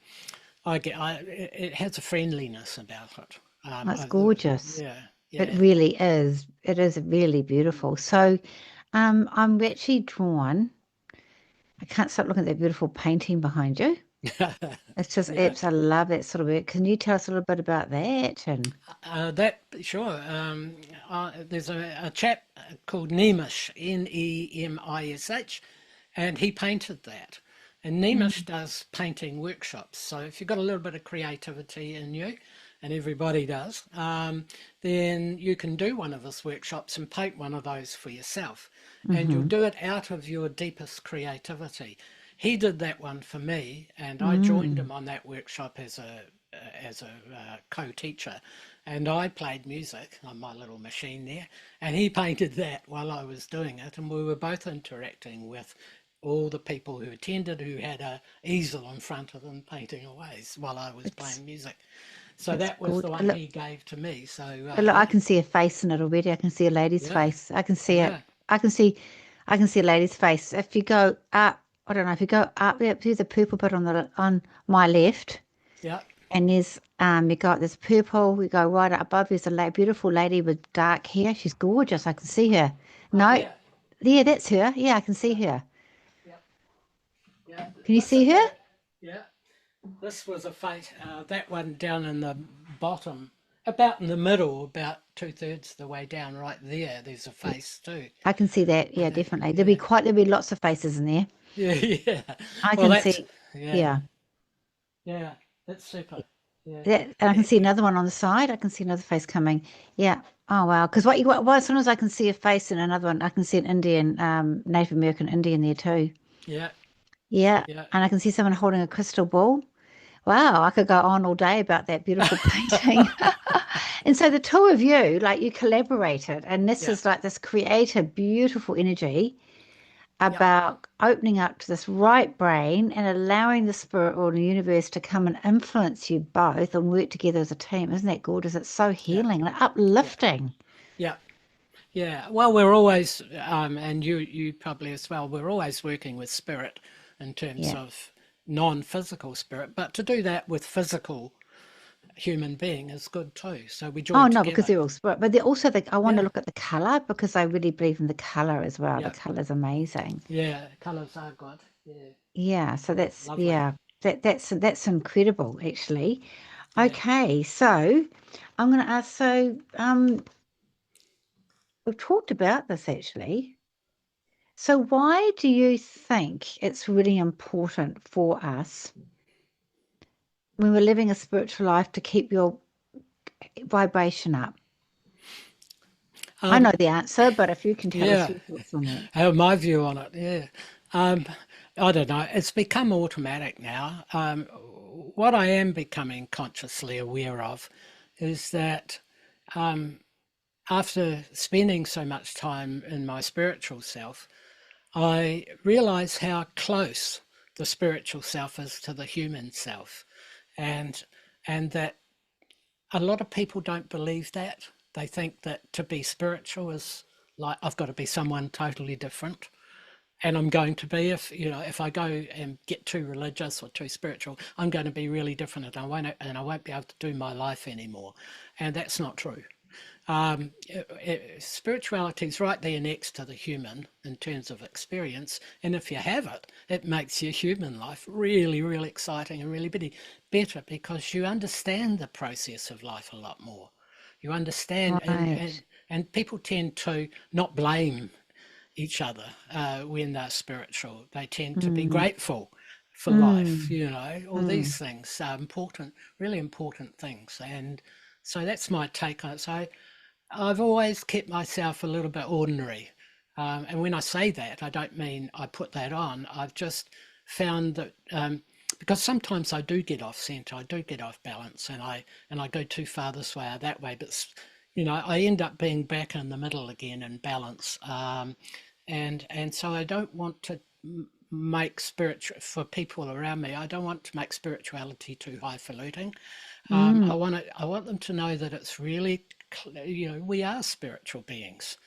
it has a friendliness about it. that's gorgeous. Yeah, It yeah. really is. It is really beautiful. So, I'm actually drawn. I can't stop looking at that beautiful painting behind you. It's just, Yeah. it's, I love that sort of work. Can you tell us a little bit about that? And That sure. There's a chap called Nemish, Nemish, and he painted that. And Nemish mm, does painting workshops. So if you've got a little bit of creativity in you, and everybody does, then you can do one of his workshops and paint one of those for yourself. And you'll mm-hmm, do it out of your deepest creativity. He did that one for me, and I joined mm, him on that workshop as a co-teacher, and I played music on my little machine there, and he painted that while I was doing it, and we were both interacting with all the people who attended who had a easel in front of them painting away while I was it's playing music. So it's that was good. the one Look, he gave to me. So look, I yeah, can see a face in it already. I can see a lady's yeah, face. I can see it. yeah, I can see, I can see a lady's face. If you go up, I don't know, if you go up there, there's a purple bit on my left, yeah. and there's you got this purple. We go right up above. There's a beautiful lady with dark hair. She's gorgeous. I can see her. Up No, there. yeah, that's her. Yeah, I can see her. Yeah, yeah. Can you This, see her? yeah. This was a face. That one down in the bottom, about in the middle, about two-thirds of the way down, right there. There's a face too. I can see that. Yeah, With it. definitely. Yeah, There'll be lots of faces in there. yeah, yeah. I Well, can that's see. yeah, Yeah, yeah. That's super. Yeah. that, and I can see another one on the side. I can see another face coming. Yeah. Oh wow. Because well, as soon as I can see a face in another one, I can see an Indian, Native American Indian there too. Yeah, Yeah, yeah, and I can see someone holding a crystal ball. Wow, I could go on all day about that beautiful painting. And so the two of you, like you collaborated, and this yeah, is like this creative, beautiful energy yeah, about opening up to this right brain and allowing the spirit or the universe to come and influence you both and work together as a team. Isn't that gorgeous? It's so yeah, healing, like yeah, uplifting. yeah. Yeah, well, we're always, and you probably as well, we're always working with spirit in terms Yeah. of non-physical spirit, but to do that with physical human being is good too. So we Oh join no, because together. they're all spirit, but they're also I want to Yeah, look at the color because I really believe in the color as well. The yeah, color's amazing. yeah. Colours are good. Yeah, Yeah, so that's lovely. yeah, that's incredible actually. Yeah. Okay, so I'm going to ask. So we've talked about this actually. So why do you think it's really important for us when we're living a spiritual life to keep your vibration up? I Um, know the answer, but if you can tell us yeah. your thoughts on that. I have my view on it. Yeah. Um, I don't know. It's become automatic now. What I am becoming consciously aware of is that after spending so much time in my spiritual self, I realize how close the spiritual self is to the human self, and and that a lot of people don't believe that. They think that to be spiritual is like I've got to be someone totally different. And I'm going to be if I go and get too religious or too spiritual, I'm going to be really different and I won't be able to do my life anymore. And that's not true. Spirituality is right there next to the human in terms of experience, and if you have it, it makes your human life really, really exciting and really better because you understand the process of life a lot more. You understand, Right. and people tend to not blame each other when they're spiritual. They tend to be Mm, grateful for life, mm, all mm, these things are important, really important things. And so that's my take on it. So I've always kept myself a little bit ordinary. And when I say that, I don't mean I put that on. I've just found that because sometimes I do get off center, I do get off balance, and I go too far this way or that way. But I end up being back in the middle again in balance. And so I don't want to make spiritual for people around me. I don't want to make spirituality too highfalutin. mm, I want them to know that it's really we are spiritual beings.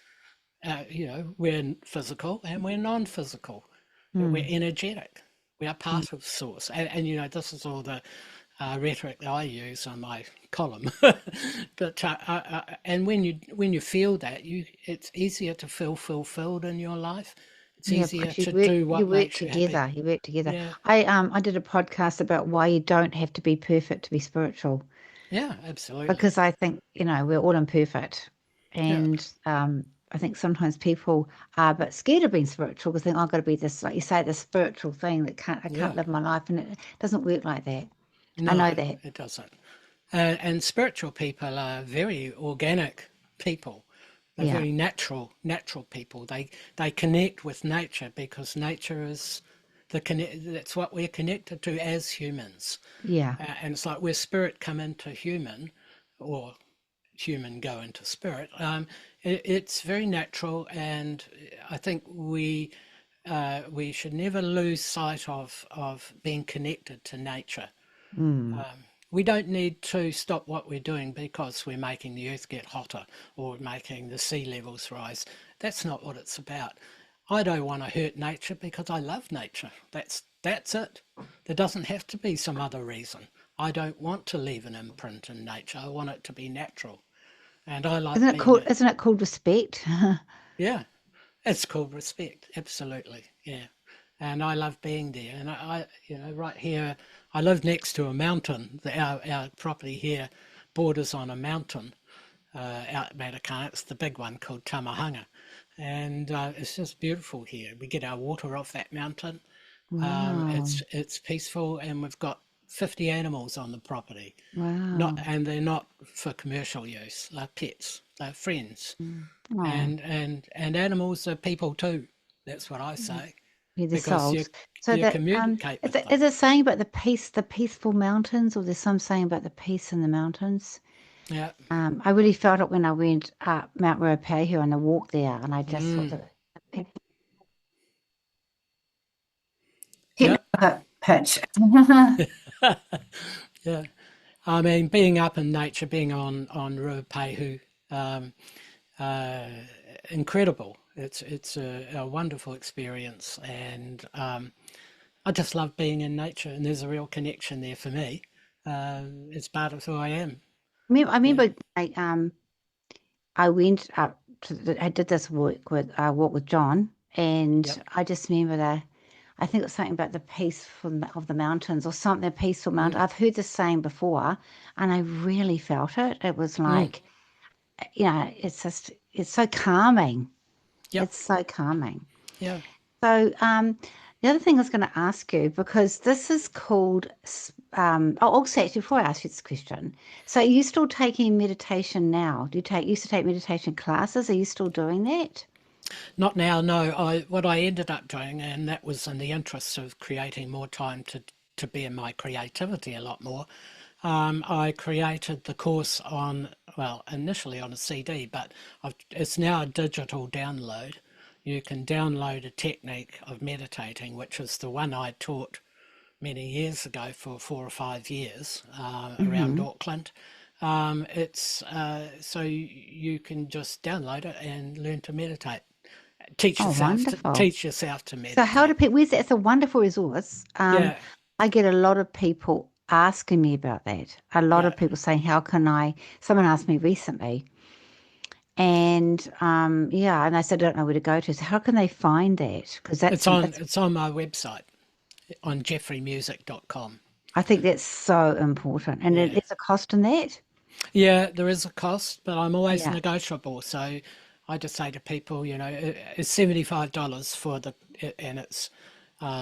We're physical and we're non-physical. We're Mm. energetic. We are Mm. part of source. And this is all the rhetoric that I use on my column. But and when you feel that, it's easier to feel fulfilled in your life. It's Yeah, easier because you to work do you what work makes you happy. together. You work together. Yeah, I did a podcast about why you don't have to be perfect to be spiritual. yeah, absolutely. Because I think, we're all imperfect. Yeah, And I think sometimes people are a bit scared of being spiritual because they think, I've got to be this, like you say, this spiritual thing that I can't yeah. live my life. And it doesn't work like that. I No, know that. it doesn't. And spiritual people are very organic people. They're Yeah. very natural people. They connect with nature because nature is that's what we're connected to as humans. Yeah. And it's like where spirit come into human, or human go into spirit. It's very natural, and I think we should never lose sight of being connected to nature. Mm. We don't need to stop what we're doing because we're making the earth get hotter or making the sea levels rise. That's not what it's about. I don't want to hurt nature because I love nature. That's it. There doesn't have to be some other reason. I don't want to leave an imprint in nature. I want it to be natural. And I like being it. Isn't it called respect? Yeah, it's called respect. Absolutely. Yeah. And I love being there. And right here, I live next to a mountain. Our property here borders on a mountain out at Matakana. It's the big one called Tamahanga. And it's just beautiful here. We get our water off that mountain. Wow. It's peaceful, and we've got 50 animals on the property. Wow. And they're not for commercial use. They're pets. They're friends. Mm. Oh, And animals are people too. That's what I say, yeah, the because souls. So you that communicate with them. is it saying about the peaceful mountains, or there's some saying about the peace in the mountains? Yeah. I really felt it when I went up Mount Ruapehu on the walk there, and I just thought Mm. that it hit me Yeah. like a pitch. Yeah. I mean, being up in nature, being on Ruapehu, um, uh, incredible. It's a wonderful experience, and I just love being in nature, and there's a real connection there for me. It's part of who I am. I Yeah. remember I went up I did this walk with John, Yep. and I just remember I think it was something about the peaceful of the mountains or something, a peaceful mountain. Mm. I've heard this saying before, and I really felt it. It was Mm. like, it's so calming. Yep. It's so calming. Yeah. So, the other thing I was going to ask you, because this is called, also actually, before I ask you this question, so are you still taking meditation now? Used to take meditation classes? Are you still doing that? Not now, no. What I ended up doing, and that was in the interest of creating more time to be in my creativity a lot more. I created the course well, initially on a CD, but it's now a digital download. You can download a technique of meditating, which is the one I taught many years ago for 4 or 5 years around Hmm. Auckland. It's so you can just download it and learn to meditate. Oh, wonderful. Teach yourself to So how do meditate. people, where's that? It's a wonderful resource. Yeah, I get a lot of people asking me about that. A lot yeah. of people saying, someone asked me recently, and yeah, and I said, I don't know where to go to. So how can they find that? Because It's on my website on jeffreemusic.com. I think that's so important. And Yeah. there's a cost in that? Yeah, there is a cost, but I'm always Yeah, negotiable. So I just say to people, it's $75 for and it's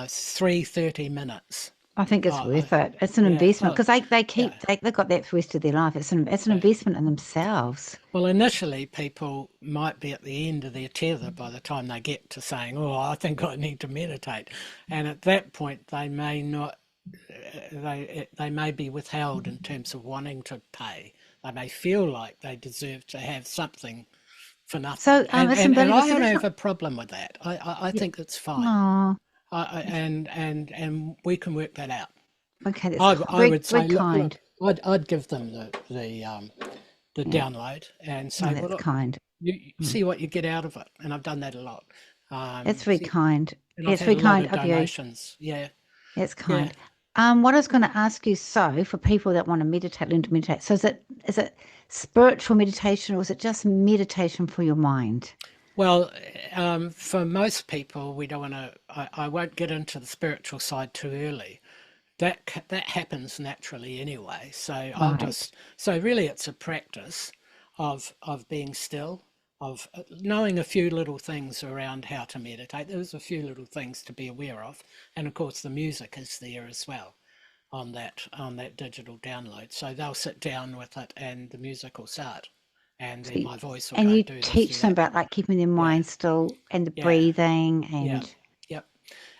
3 30 minutes. I think it's Uh, worth it. It's an yeah. investment Oh, because yeah. they've got that for the rest of their life. It's an Yeah. investment in themselves. Well, initially, people might be at the end of their tether by the time they get to saying, "Oh, I think I need to meditate," and at that point, they may not. They may be withheld in terms of wanting to pay. They may feel like they deserve to have something for nothing, So it's and unbelievable. I So don't that's have not. a problem with that. I Yeah. think it's fine, Oh, and we can work that out. okay. That's I very would very say, look, kind. I'd give them the Yeah. download and Oh, say, well, that's look, kind. you Mm. see what you get out of it. And I've done that a lot. That's very See, kind. and I've It's had very a lot kind of of you. donations. Yeah, It's yeah. kind. What I was going to ask you, so for people that want to meditate, learn to meditate, so is it spiritual meditation or is it just meditation for your mind? Well, for most people, we don't want to. I won't get into the spiritual side too early. That happens naturally anyway. So I'll Right. just. So really, it's a practice of being still, of knowing a few little things around how to meditate. There's a few little things to be aware of, and of course, the music is there as well on that digital download. So they'll sit down with it, and the music will start, and So then my voice will and go you do this, do teach them that. about like keeping their Yeah. mind still and the Yeah, breathing yeah, and yep.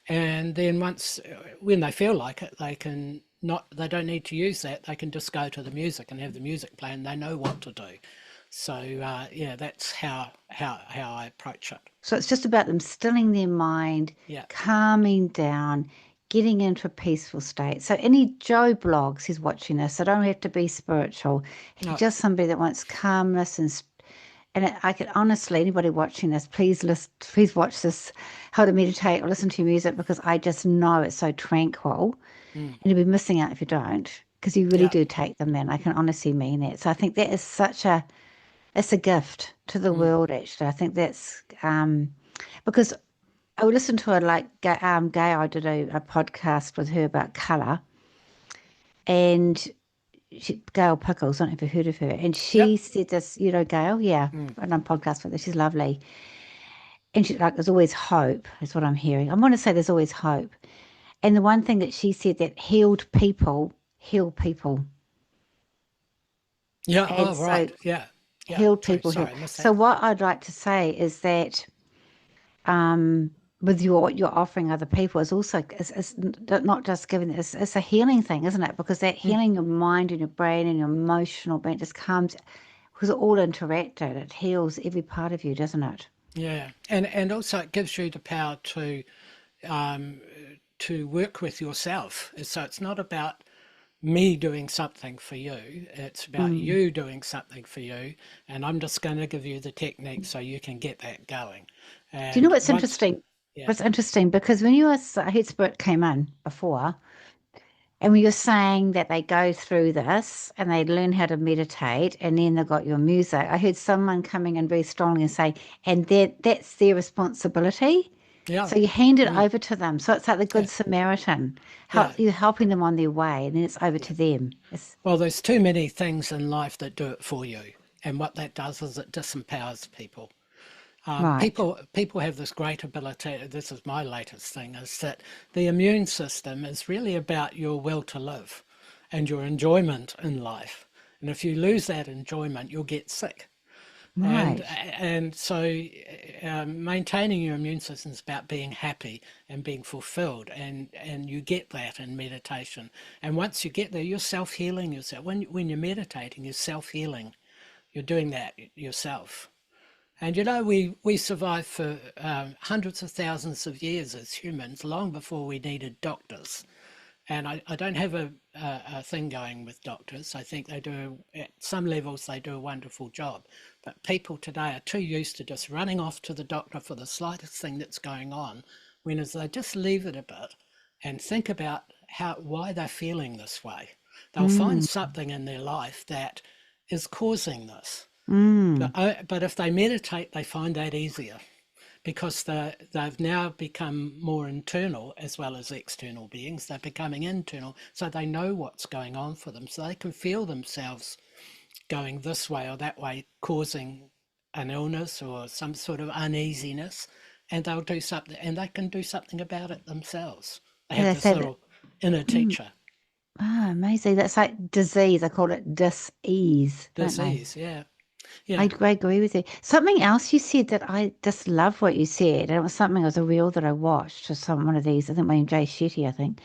And then once, when they feel like it, they can not, they don't need to use that. They can just go to the music and have the music play, and they know what to do. So yeah, that's how I approach it. so it's just about them stilling their mind, Yeah, calming down, getting into a peaceful state. So any Joe blogs who's watching this, they don't have to be spiritual. If you're no, just somebody that wants calmness and I could honestly, anybody watching this, please watch this, how to meditate or listen to your music because I just know it's so tranquil, mm, and you'll be missing out if you don't, because you really yeah, do take them in. I can honestly mean it. So I think that is it's a gift to the mm, world. Actually, I think that's because I would listen to her like Gail. I did a podcast with her about color, and Gail Pickles. I don't know if you've heard of her, and she yep, said this. You know, Gail, yeah, mm, I've done a podcast with her. She's lovely. And she's like, there's always hope, is what I'm hearing. I want to say there's always hope. And the one thing that she said that healed people heal people. yeah. And Oh, so right, yeah, yeah. healed True. people heal. Sorry, I missed So that. what I'd like to say is that with your what you're offering other people is also is not just giving it's a healing thing, isn't it? Because that Mm, healing your mind and your brain and your emotional being just comes because it all interacted. It heals every part of you, doesn't it? yeah, and also it gives you the power um, to work with yourself. So it's not about me doing something for you. It's about Mm. you doing something for you. And I'm just going to give you the technique so you can get that going. Do you know And what's once, interesting? yeah, What's interesting because when you were, I heard Spirit came in before, and when you're saying that they go through this and they learn how to meditate, and then they've got your music, I heard someone coming in very strongly and say, and that's their responsibility. yeah, So you hand it mm, over to them. So it's like the yeah, Good Samaritan. yeah, You're helping them on their way, and then it's over yeah. to them. It's Well, there's too many things in life that do it for you. And what that does is it disempowers people. right. People have this great ability. This is my latest thing: is that the immune system is really about your will to live, and your enjoyment in life. And if you lose that enjoyment, you'll get sick. And Right. and so maintaining your immune system is about being happy and being fulfilled, and you get that in meditation. And once you get there, you're self healing yourself. When you're meditating, you're self healing. You're doing that yourself. And you know, we survived for hundreds of thousands of years as humans, long before we needed doctors. And I don't have a thing going with doctors. I think they do, at some levels, they do a wonderful job. But people today are too used to just running off to the doctor for the slightest thing that's going on, when as they just leave it a bit and think about why they're feeling this way, they'll find Mm. something in their life that is causing this. Mm. But if they meditate, they find that easier because they've now become more internal as well as external beings. They're becoming internal, so they know what's going on for them. So they can feel themselves going this way or that way, causing an illness or some sort of uneasiness, and they'll do something, and they can do something about it themselves. They Yeah, have they this say that. little inner Mm. teacher. Ah, amazing. That's like disease. I call it dis-ease, don't they? Disease, yeah, I, yeah, I agree with you. Something else you said that I just love what you said, and it was something, it was a reel that I watched to some one of these, I think William J. Shetty, I think,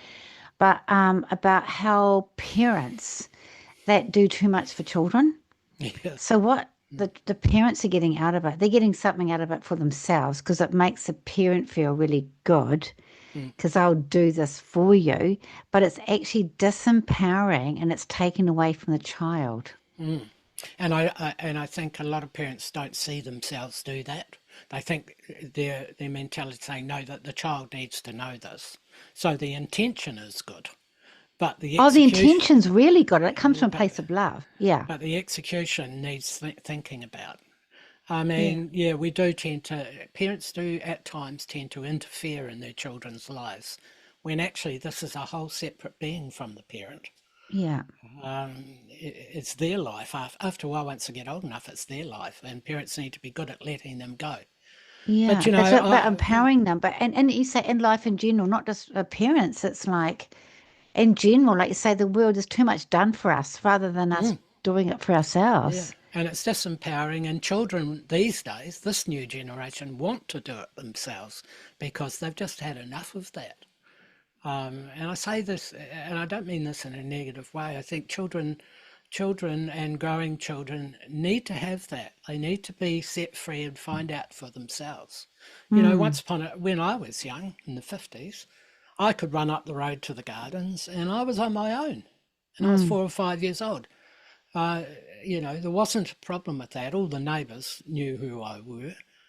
but about how parents that do too much for children. yeah, So what the parents are getting out of it, they're getting something out of it for themselves because it makes the parent feel really good mm, because I'll do this for you, but it's actually disempowering and it's taken away from the child. mm. And I think a lot of parents don't see themselves do that. They think their mentality is saying no, that the child needs to know this. So the intention is good, but the Oh, the execution, intention's really good. It comes yeah, from a place of love. Yeah. but the execution needs thinking about. I Yeah. mean, yeah, we do tend to, parents do at times tend to interfere in their children's lives when actually this is a whole separate being from the parent. Yeah. It's their life. After a while, once they get old enough, it's their life, and parents need to be good at letting them go. But Yeah. you know, It's about empowering them. But and you say in life in general, not just parents, it's like in general, like you say, the world is too much done for us rather than us doing it for yeah, ourselves. and it's disempowering. And children these days, this new generation, want to do it themselves because they've just had enough of that. And I say this, and I don't mean this in a negative way. I think children and growing children need to have that. They need to be set free and find out for themselves. You know, Mm, when I was young in the 50s, I could run up the road to the gardens and I was on my own and I was mm, 4 or 5 years old. Uh, you know, there wasn't a problem with that. All the neighbours knew who I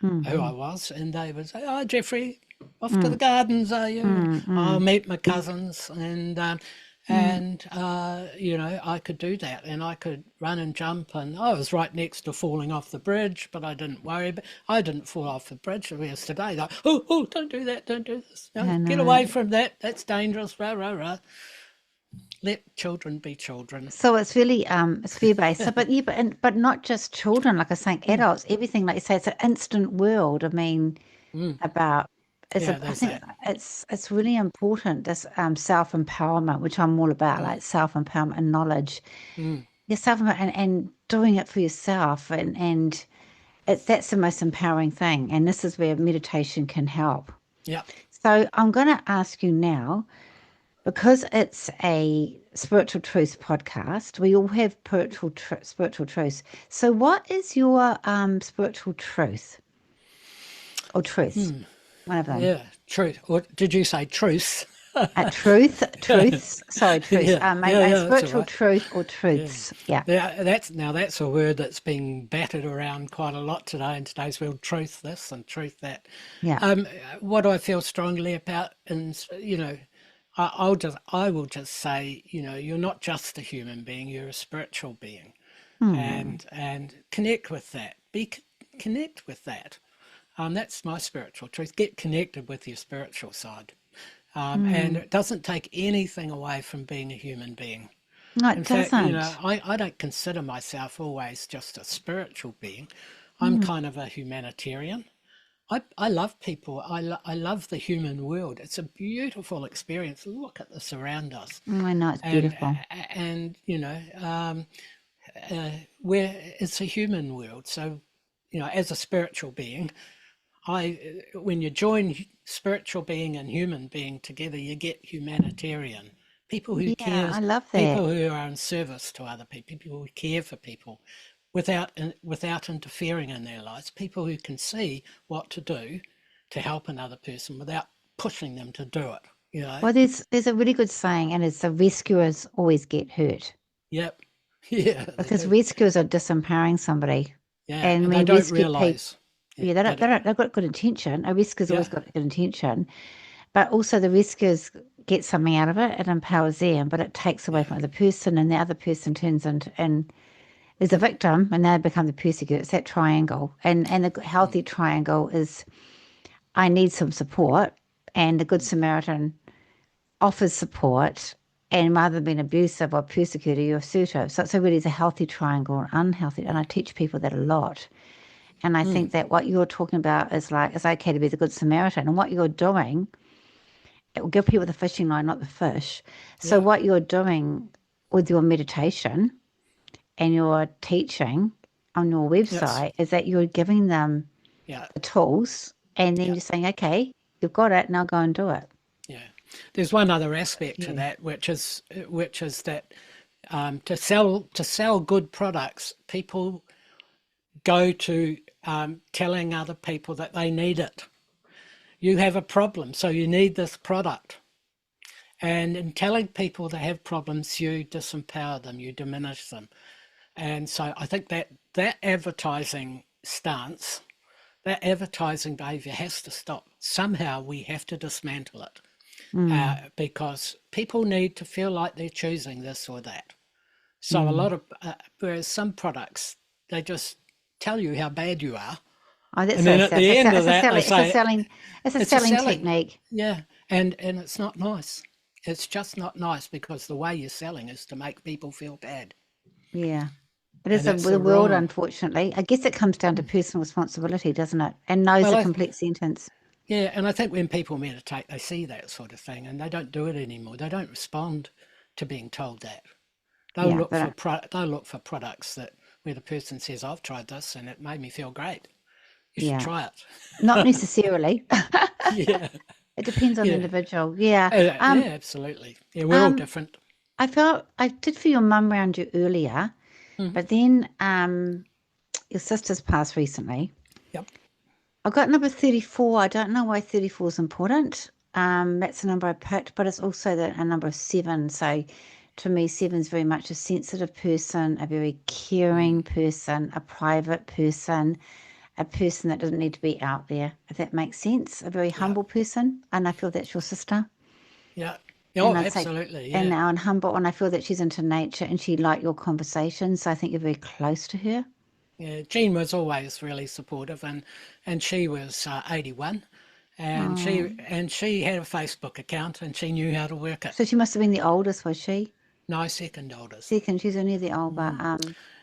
mm, was, and they would say, "Oh, Jeffrey, off to the mm, gardens, are you?" And mm, I'll mm, meet my cousins, and mm. you know, I could do that, and I could run and jump, and I was right next to falling off the bridge, but I didn't worry. But I didn't fall off the bridge. Whereas today, like, oh, don't do that, don't do this. No, I get know. away from that. That's dangerous. Rah rah rah. Let children be children. So it's fear based. So, but yeah, but not just children, like I was saying, Mm, adults, everything, like you say, it's an instant world. I mean, mm. about Yeah, I there's think that. it's really important, this self empowerment, which I'm all about, Mm, like self empowerment and knowledge. mm. Your self and doing it for yourself, and it's that's the most empowering thing. And this is where meditation can help. Yep. So I'm going to ask you now, because it's a spiritual truth podcast. We all have spiritual truths. So, what is your spiritual truth or truths? One of them. Yeah, truth. Or did you say truce? Truths. Sorry, truths. Yeah, My, yeah, my yeah, that's all spiritual right. truth or Yeah. truths. Yeah, Yeah, that's a word that's been battered around quite a lot today in today's world. Truth this and truth that. yeah. Um, what do I feel strongly about? And you know, I will just say, you know, you're not just a human being; you're a spiritual being, Hmm. and connect with that. Connect with that. That's my spiritual truth. Get connected with your spiritual side. And Hmm. it doesn't take anything away from being a human being. No, it In fact, you know, doesn't. I don't consider myself always just a spiritual being. I'm Hmm. kind of a humanitarian. I love people. I love the human world. It's a beautiful experience. Look at this around us. I know it's And, beautiful. and you know, where it's a human world. So, you know, as a spiritual being, when you join spiritual being and human being together, you get humanitarian. People who Yeah, care, I love that. people who are in service to other people, people who care for people without interfering in their lives, people who can see what to do to help another person without pushing them to do it. You know? Well, there's a really good saying, and it's the rescuers always get hurt Yep. Yeah, they because do. rescuers are disempowering somebody, Yeah, and and they when don't rescue people, realise. Yeah, yeah, they don't. they've got good intention. A rescuer's always Yeah, got good intention, but also the rescuers get something out of it. It empowers them, but it takes away yeah. from the other person, and the other person turns into and is a victim, and they become the persecutor. It's that triangle, and the healthy triangle is I need some support, and the good Samaritan offers support. And rather than being abusive or persecutor, you're assertive. So it's a really is a healthy triangle or unhealthy. And I teach people that a lot. And I Mm, think that what you're talking about is like it's okay to be the good Samaritan. And what you're doing, it will give people the fishing line, not the fish. So yeah, what you're doing with your meditation and your teaching on your yes, website is that you're giving them yeah, the tools and then yeah. you're saying, okay, you've got it, now go and do it. Yeah, there's one other aspect to Yeah. that, which is that to sell good products, people go to telling other people that they need it. You have a problem, so you need this product. And in telling people they have problems, you disempower them, you diminish them. And so I think that advertising stance, that advertising behaviour has to stop. Somehow we have to dismantle it, Mm, because people need to feel like they're choosing this or that. So a mm. lot of, whereas some products, they just tell you how bad you are. Oh, that's And then at the end of that, they say, it's a it's a selling selling. technique. Yeah. And it's not nice. It's just not nice because the way you're selling is to make people feel bad. Yeah. It is And that's the the world, wrong. unfortunately. I guess it comes down to personal responsibility, doesn't it? And knows Well, a complete sentence. yeah, and I think when people meditate, they see that sort of thing and they don't do it anymore. They don't respond to being told that. Yeah, they don't. They'll look for products that where the person says, "I've tried this and it made me feel great. You should Yeah, try not it." necessarily. Yeah, It depends on the yeah, individual. Yeah. yeah, absolutely. Yeah, we're all Um, different. I felt I did feel your mum around you earlier, Hmm. but then your sister's passed recently. Yep. I got number 34. I don't know why 34 is important. That's the number I picked, but it's also a number of seven. So to me, seven is very much a sensitive person, a very caring person, a private person, a person that doesn't need to be out there, if that makes sense. A very Yeah, humble person. And I feel that's your sister. yeah. And Oh, I'd say, absolutely. and Yeah, now and humble, and I feel that she's into nature and she liked your conversation. So I think you're very close to her. yeah. Jean was always really supportive, and she was 81, and Oh, she had a Facebook account, and she knew how to work it. so she must have been the oldest, was she? No, second oldest. Second, she's only the old, but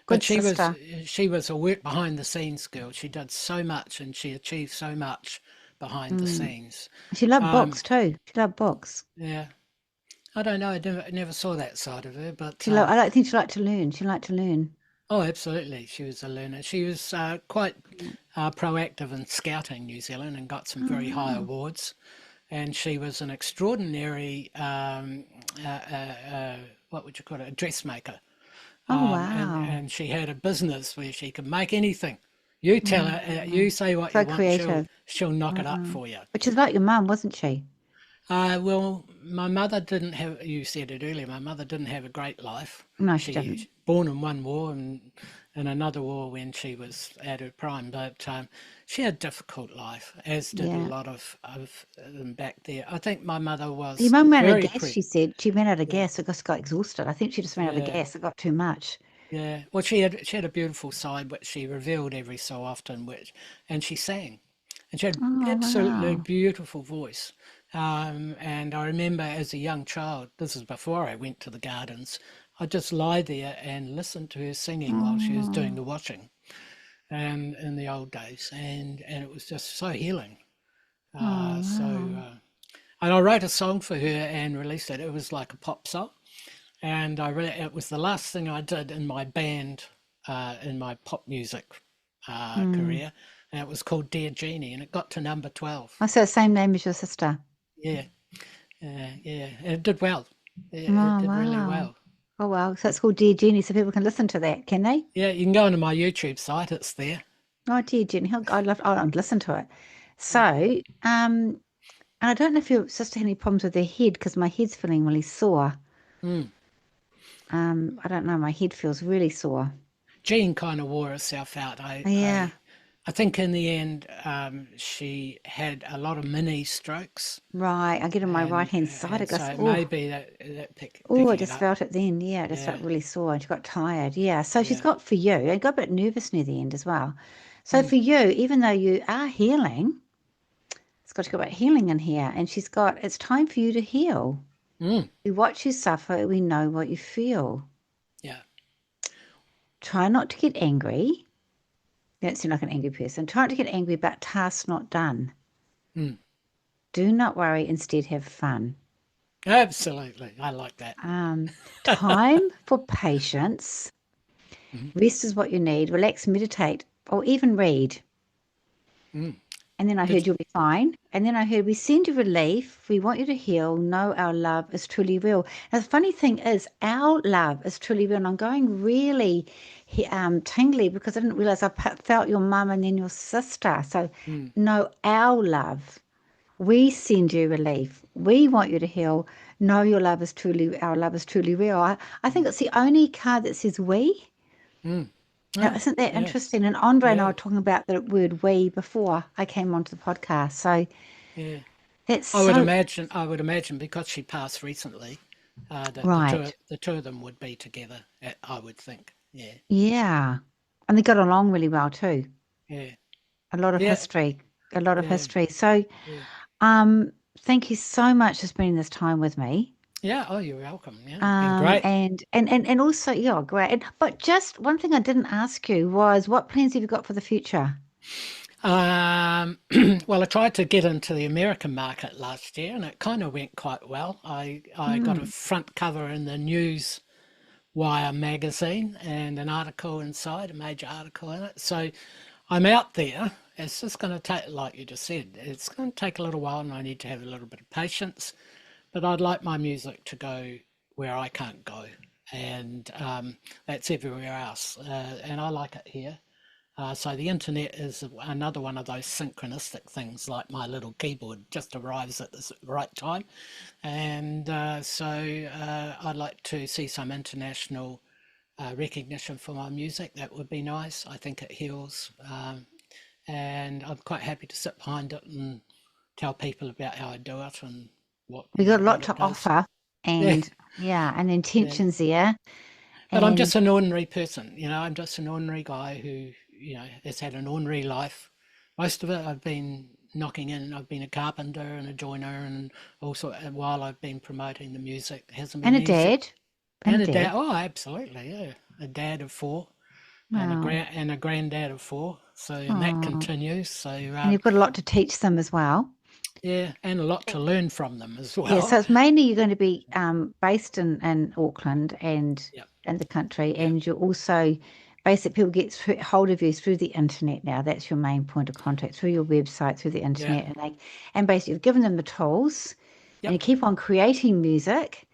But good sister. she was a work behind the scenes girl. She did so much and she achieved so much behind the Mm. scenes. She loved Um, books too. She loved books. yeah, I don't know. I never saw that side of her, but She loved. I don't think she liked to learn. She liked to learn. oh, absolutely, she was a learner. She was quite Yeah. proactive in scouting New Zealand and got some Oh very high wow. awards. And she was an extraordinary, what would you call it, a dressmaker. Oh And wow. she had a business where she could make anything. You tell her, Mm. you say what you So want, creative. she'll knock it up Mm. for you. Which is like your mum, wasn't she? Well, my mother didn't have. You said it earlier. My mother didn't have a great life. No, she She didn't. born in one war and another war when she was at her prime. But she had a difficult life, as did a Yeah. lot of them back there. I think my mother Your was mum ran out of very gas, pre. she said. She ran out of Yeah, gas. It just got exhausted. I think she just ran out of yeah. gas. It got too much. Yeah, well, she had a beautiful side which she revealed every so often, and she sang, and she had Oh absolutely wow. beautiful voice. And I remember as a young child, this is before I went to the gardens, I'd just lie there and listen to her singing while she was doing Oh, the washing, and in the old days, and it was just so healing. oh Uh, so, wow. uh, and I wrote a song for her and released it. It was like a pop song and it was the last thing I did in my band, in my pop music Mm. career, and it was called Dear Jeannie, and it got to number 12. I said the same name as your sister. Yeah, yeah, and it did well. Yeah, it Oh did really wow. well. Oh wow. So it's called Dear Jenny, so people can listen to that, can they? Yeah, you can go onto my YouTube site; it's there. Oh, dear Jenny, I'd love. I'd listen to it. So, Yeah. and I don't know if your sister had any problems with her head because my head's feeling really sore. Mm. I don't know. My head feels really sore. Jean kind of wore herself out. Yeah, I think in the end, she had a lot of mini strokes, right. I get on my right hand side. and It so goes, it may oh, be that oh. I picking it just up. felt it then. Yeah, I just felt Yeah, really sore, and she got tired. Yeah. So she's yeah. got for you. I got a bit nervous near the end as well. So Mm, for you, even though you are healing, it's got to go about healing in here, and she's got. It's time for you to heal. mm, We watch you suffer. We know what you feel. yeah. Try not to get angry. You don't seem like an angry person. Try not to get angry about tasks not done. Mm. Do not worry, instead have fun. Absolutely. I like that. Time for patience. Mhm. Rest is what you need. Relax, meditate, or even read. Mm. And then I heard Did you'll be fine. And then I heard we send you relief. We want you to heal. Know our love is truly real. Now, the funny thing is, our love is truly real. And I'm going really tingly because I didn't realize felt your mum and then your sister. So, mm. know our love. We send you relief. We want you to heal. Know your love is truly, our love is truly real. I think Mm. it's the only card that says we. Mm. Now, Oh, isn't that yeah, interesting? And Andre and I yeah, were talking about the word we before I came onto the podcast. So yeah. that's I would so imagine. I would imagine because she passed recently, that right. the two of them would be together. I would think. Yeah, Yeah. And they got along really well too. yeah, A lot of yeah, history, a lot of yeah, history. So, yeah. thank you so much for spending this time with me. Yeah. Oh, you're welcome. Yeah, it's been great. And also, yeah, great. But just one thing I didn't ask you was what plans have you got for the future? Um, well, I tried to get into the American market last year, and it kind of went quite well. I got a Hmm. front cover in the News Wire magazine and an article inside, a major article in it. So I'm out there. It's just going to take, like you just said, it's going to take a little while, and I need to have a little bit of patience. But I'd like my music to go where I can't go, and that's everywhere else. And I like it here. So the internet is another one of those synchronistic things, like my little keyboard just arrives at the right time, and I'd like to see some international recognition for my music. That would be nice. I think it heals, and I'm quite happy to sit behind it and tell people about how I do it and We got a lot what to it does. offer, Yeah, and yeah, and yeah. intentions there. But I'm And just an ordinary person, I'm just an ordinary guy who, has had an ordinary life. Most of it I've been knocking in. I've been a carpenter and a joiner and also while I've been promoting the music. It hasn't and been a easy. dad, and a And a dad, dad. oh, absolutely, yeah. A dad of four and Wow. a granddad of four. So, and that Oh, continues. So, and you've got a lot to teach them as well. yeah, and a lot to learn from them as Yeah, well. so it's mainly you're going to be based in Auckland Yep, and the country, yep, and you also basically people get hold of you through the internet now. That's your main point of contact through your website, through the yeah, internet, and basically you've given them the tools, and you yep, keep on creating music,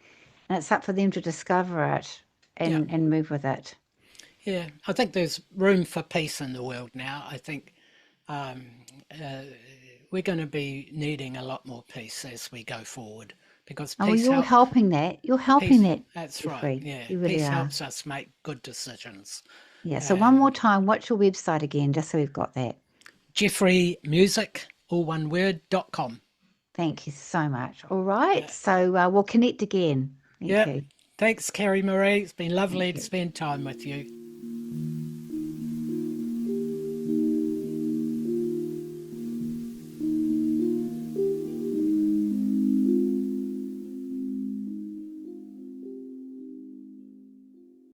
and it's up for them to discover it yep. and move with it. Yeah, I think there's room for peace in the world now. I think um, uh, we're going to be needing a lot more peace as we go forward because Oh, well, peace you're help helping that. You're helping peace. that, That's right. Jeffrey. Yeah, You really peace are. helps us make good decisions. Yeah. So one more And time, what's your website again, just so we've got that. Jeffree Music, all one word.com. Thank you so much. All right. Yeah, So we'll connect again. Thank yeah. you. Thanks, Kerry-Marie. It's been lovely Thank to you. spend time with you.